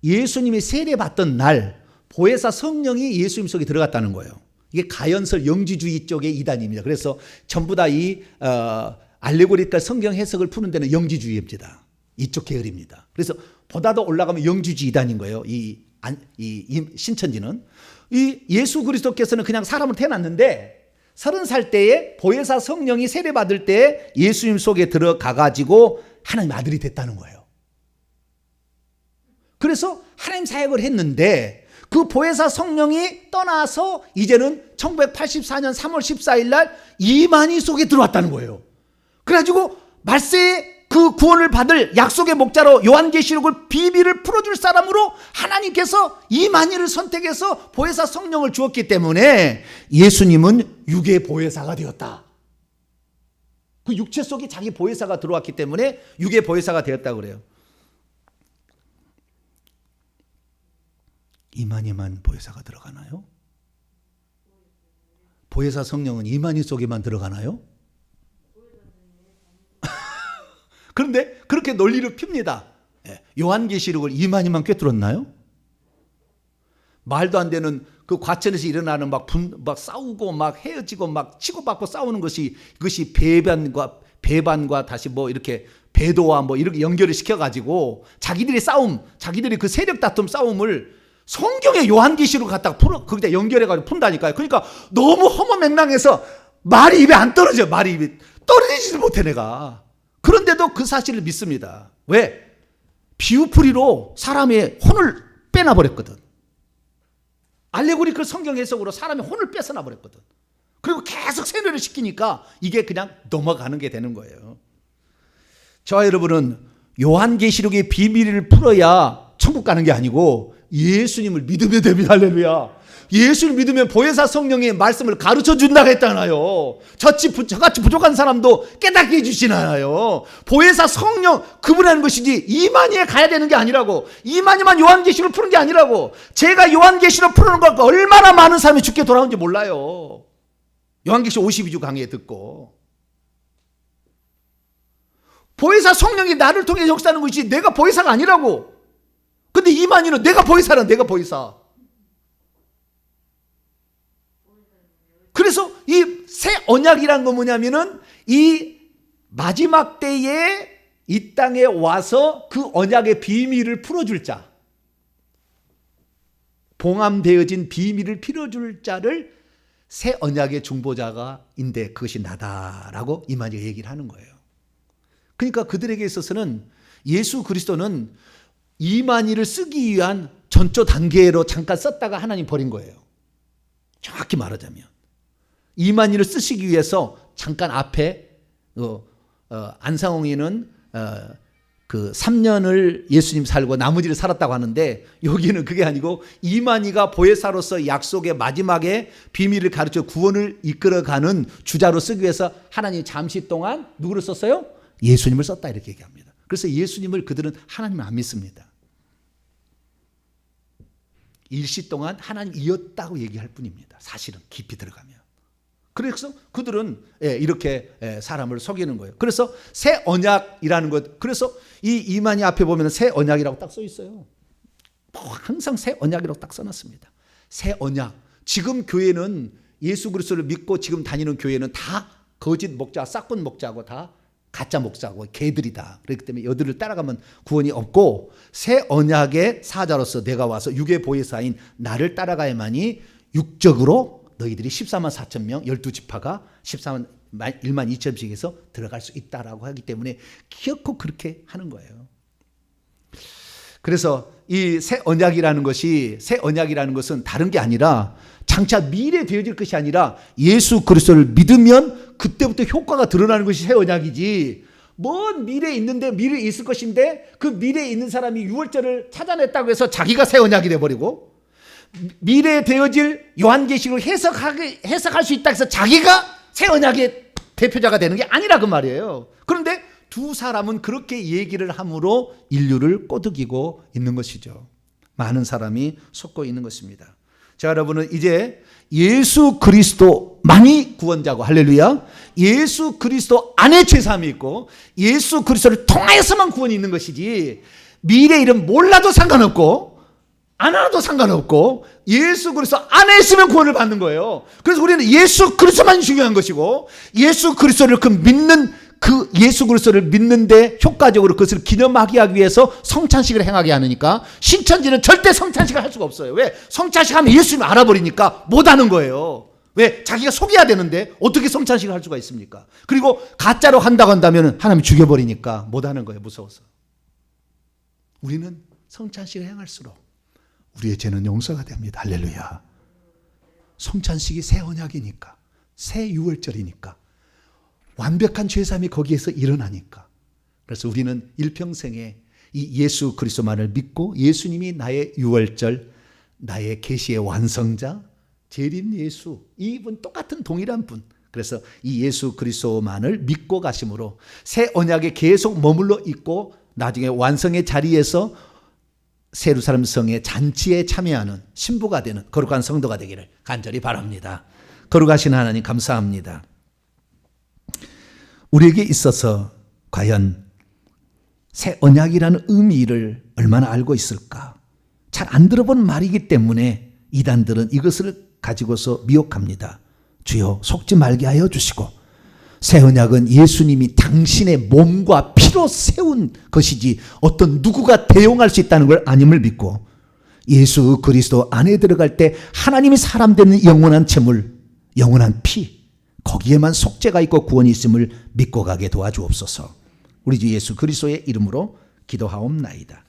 Speaker 1: 예수님이 세례받던 날 보혜사 성령이 예수님 속에 들어갔다는 거예요. 이게 가연설 영지주의 쪽의 이단입니다. 그래서 전부 다 이 알레고리컬 성경 해석을 푸는 데는 영지주의입니다. 이쪽 계열입니다. 그래서 보다 더 올라가면 영지주의 이단인 거예요. 이 신천지는 이 예수 그리스도께서는 그냥 사람을 태어났는데 30살 때에 보혜사 성령이 세례받을 때 예수님 속에 들어가 가지고 하나님 아들이 됐다는 거예요. 그래서 하나님 사역을 했는데 그 보혜사 성령이 떠나서 이제는 1984년 3월 14일 날 이만희 속에 들어왔다는 거예요. 그래가지고 말세에 그 구원을 받을 약속의 목자로 요한계시록을 비밀을 풀어줄 사람으로 하나님께서 이만희를 선택해서 보혜사 성령을 주었기 때문에 예수님은 육의 보혜사가 되었다. 그 육체 속에 자기 보혜사가 들어왔기 때문에 육의 보혜사가 되었다고 그래요. 이만희만 보혜사가 들어가나요? 보혜사 성령은 이만희 속에만 들어가나요? 그런데 그렇게 논리를 핍니다. 요한계시록을 이만희만 꿰뚫었나요? 말도 안 되는 그 과천에서 일어나는 막 싸우고 막 헤어지고 막 치고받고 싸우는 것이 그것이 배반과 다시 뭐 이렇게 배도와 뭐 이렇게 연결을 시켜가지고 자기들의 싸움, 자기들의 그 세력 다툼 싸움을 성경의 요한계시록 갖다가 거기다 연결해가지고 푼다니까요. 그러니까 너무 허무맹랑해서 말이 입에 안 떨어져. 말이 입에 떨어지지도 못해 내가. 그런데도 그 사실을 믿습니다. 왜? 비유풀이로 사람의 혼을 빼놔버렸거든. 알레고리컬 성경 해석으로 사람의 혼을 뺏어놔버렸거든. 그리고 계속 세뇌를 시키니까 이게 그냥 넘어가는 게 되는 거예요. 저와 여러분은 요한계시록의 비밀을 풀어야 천국 가는 게 아니고 예수님을 믿으면 됩니다. 할렐루야. 예수를 믿으면 보혜사 성령의 말씀을 가르쳐 준다고 했잖아요. 저같이 부족한 사람도 깨닫게 해주시나요? 보혜사 성령 그분이 하는 것이지 이만희에 가야 되는 게 아니라고. 이만희만 요한계시록 푸는 게 아니라고. 제가 요한계시록 푸는 걸 얼마나 많은 사람이 죽게 돌아오는지 몰라요. 요한계시록 52주 강의 듣고. 보혜사 성령이 나를 통해 역사하는 것이지 내가 보혜사가 아니라고. 근데 이만희는 내가 보혜사라. 내가 보혜사. 그래서 이 새 언약이란 건 뭐냐면은 이 마지막 때에 이 땅에 와서 그 언약의 비밀을 풀어줄 자, 봉함되어진 비밀을 풀어줄 자를 새 언약의 중보자가인데 그것이 나다라고 이만희가 얘기를 하는 거예요. 그러니까 그들에게 있어서는 예수 그리스도는 이만희를 쓰기 위한 전조 단계로 잠깐 썼다가 하나님 버린 거예요. 정확히 말하자면 이만희를 쓰시기 위해서 잠깐 앞에 안상홍이는 그 3년을 예수님 살고 나머지를 살았다고 하는데 여기는 그게 아니고 이만희가 보혜사로서 약속의 마지막에 비밀을 가르쳐 구원을 이끌어가는 주자로 쓰기 위해서 하나님이 잠시 동안 누구를 썼어요? 예수님을 썼다 이렇게 얘기합니다. 그래서 예수님을 그들은 하나님을 안 믿습니다. 일시 동안 하나님이었다고 얘기할 뿐입니다. 사실은 깊이 들어가면. 그래서 그들은 이렇게 사람을 속이는 거예요. 그래서 새 언약이라는 것, 그래서 이 이만희 앞에 보면 새 언약이라고 딱 써 있어요. 항상 새 언약이라고 딱 써놨습니다. 새 언약. 지금 교회는 예수 그리스도를 믿고 지금 다니는 교회는 다 거짓 목자, 싹군 목자고 다 가짜 목자고 개들이다. 그렇기 때문에 여들을 따라가면 구원이 없고, 새 언약의 사자로서 내가 와서 육의 보혜사인 나를 따라가야만이 육적으로 너희들이 14만 4천 명 12지파가 1만 2천씩 해서 들어갈 수 있다라고 하기 때문에 기어코 그렇게 하는 거예요. 그래서 이 새 언약이라는 것은 다른 게 아니라 장차 미래 되어질 것이 아니라 예수 그리스도를 믿으면 그때부터 효과가 드러나는 것이 새 언약이지, 먼 미래에 있는데 미래에 있을 것인데 그 미래에 있는 사람이 유월절을 찾아냈다고 해서 자기가 새 언약이 돼버리고, 미래에 되어질 요한계시록을 해석할 수 있다 해서 자기가 새 언약의 대표자가 되는 게 아니라 그 말이에요. 그런데 두 사람은 그렇게 얘기를 함으로 인류를 꼬드기고 있는 것이죠. 많은 사람이 속고 있는 것입니다. 자, 여러분은 이제 예수 그리스도만이 구원자고, 할렐루야, 예수 그리스도 안에 죄사함이 있고 예수 그리스도를 통하여서만 구원이 있는 것이지, 미래 일은 몰라도 상관없고 안 알아도 상관없고 예수 그리스도 안에 있으면 구원을 받는 거예요. 그래서 우리는 예수 그리스도만 중요한 것이고, 예수 그리스도를 그 예수 그리스도를 믿는데 효과적으로 그것을 기념하기 위해서 성찬식을 행하게 하니까, 신천지는 절대 성찬식을 할 수가 없어요. 왜? 성찬식 하면 예수님을 알아버리니까 못하는 거예요. 왜? 자기가 속여야 되는데 어떻게 성찬식을 할 수가 있습니까? 그리고 가짜로 한다고 한다면 하나님이 죽여버리니까 못하는 거예요. 무서워서. 우리는 성찬식을 행할수록 우리의 죄는 용서가 됩니다. 할렐루야. 성찬식이 새 언약이니까, 새 유월절이니까, 완벽한 죄사함이 거기에서 일어나니까. 그래서 우리는 일평생에 이 예수 그리스도만을 믿고 예수님이 나의 유월절, 나의 계시의 완성자, 재림 예수, 이분 똑같은 동일한 분. 그래서 이 예수 그리스도만을 믿고 가심으로 새 언약에 계속 머물러 있고 나중에 완성의 자리에서 예루살렘 성의 잔치에 참여하는 신부가 되는 거룩한 성도가 되기를 간절히 바랍니다. 거룩하신 하나님 감사합니다. 우리에게 있어서 과연 새 언약이라는 의미를 얼마나 알고 있을까? 잘 안 들어본 말이기 때문에 이단들은 이것을 가지고서 미혹합니다. 주여, 속지 말게 하여 주시고, 새 언약은 예수님이 당신의 몸과 피로 세운 것이지 어떤 누구가 대용할 수 있다는 걸 아님을 믿고, 예수 그리스도 안에 들어갈 때 하나님이 사람 되는 영원한 재물, 영원한 피, 거기에만 속죄가 있고 구원이 있음을 믿고 가게 도와주옵소서. 우리 주 예수 그리스도의 이름으로 기도하옵나이다.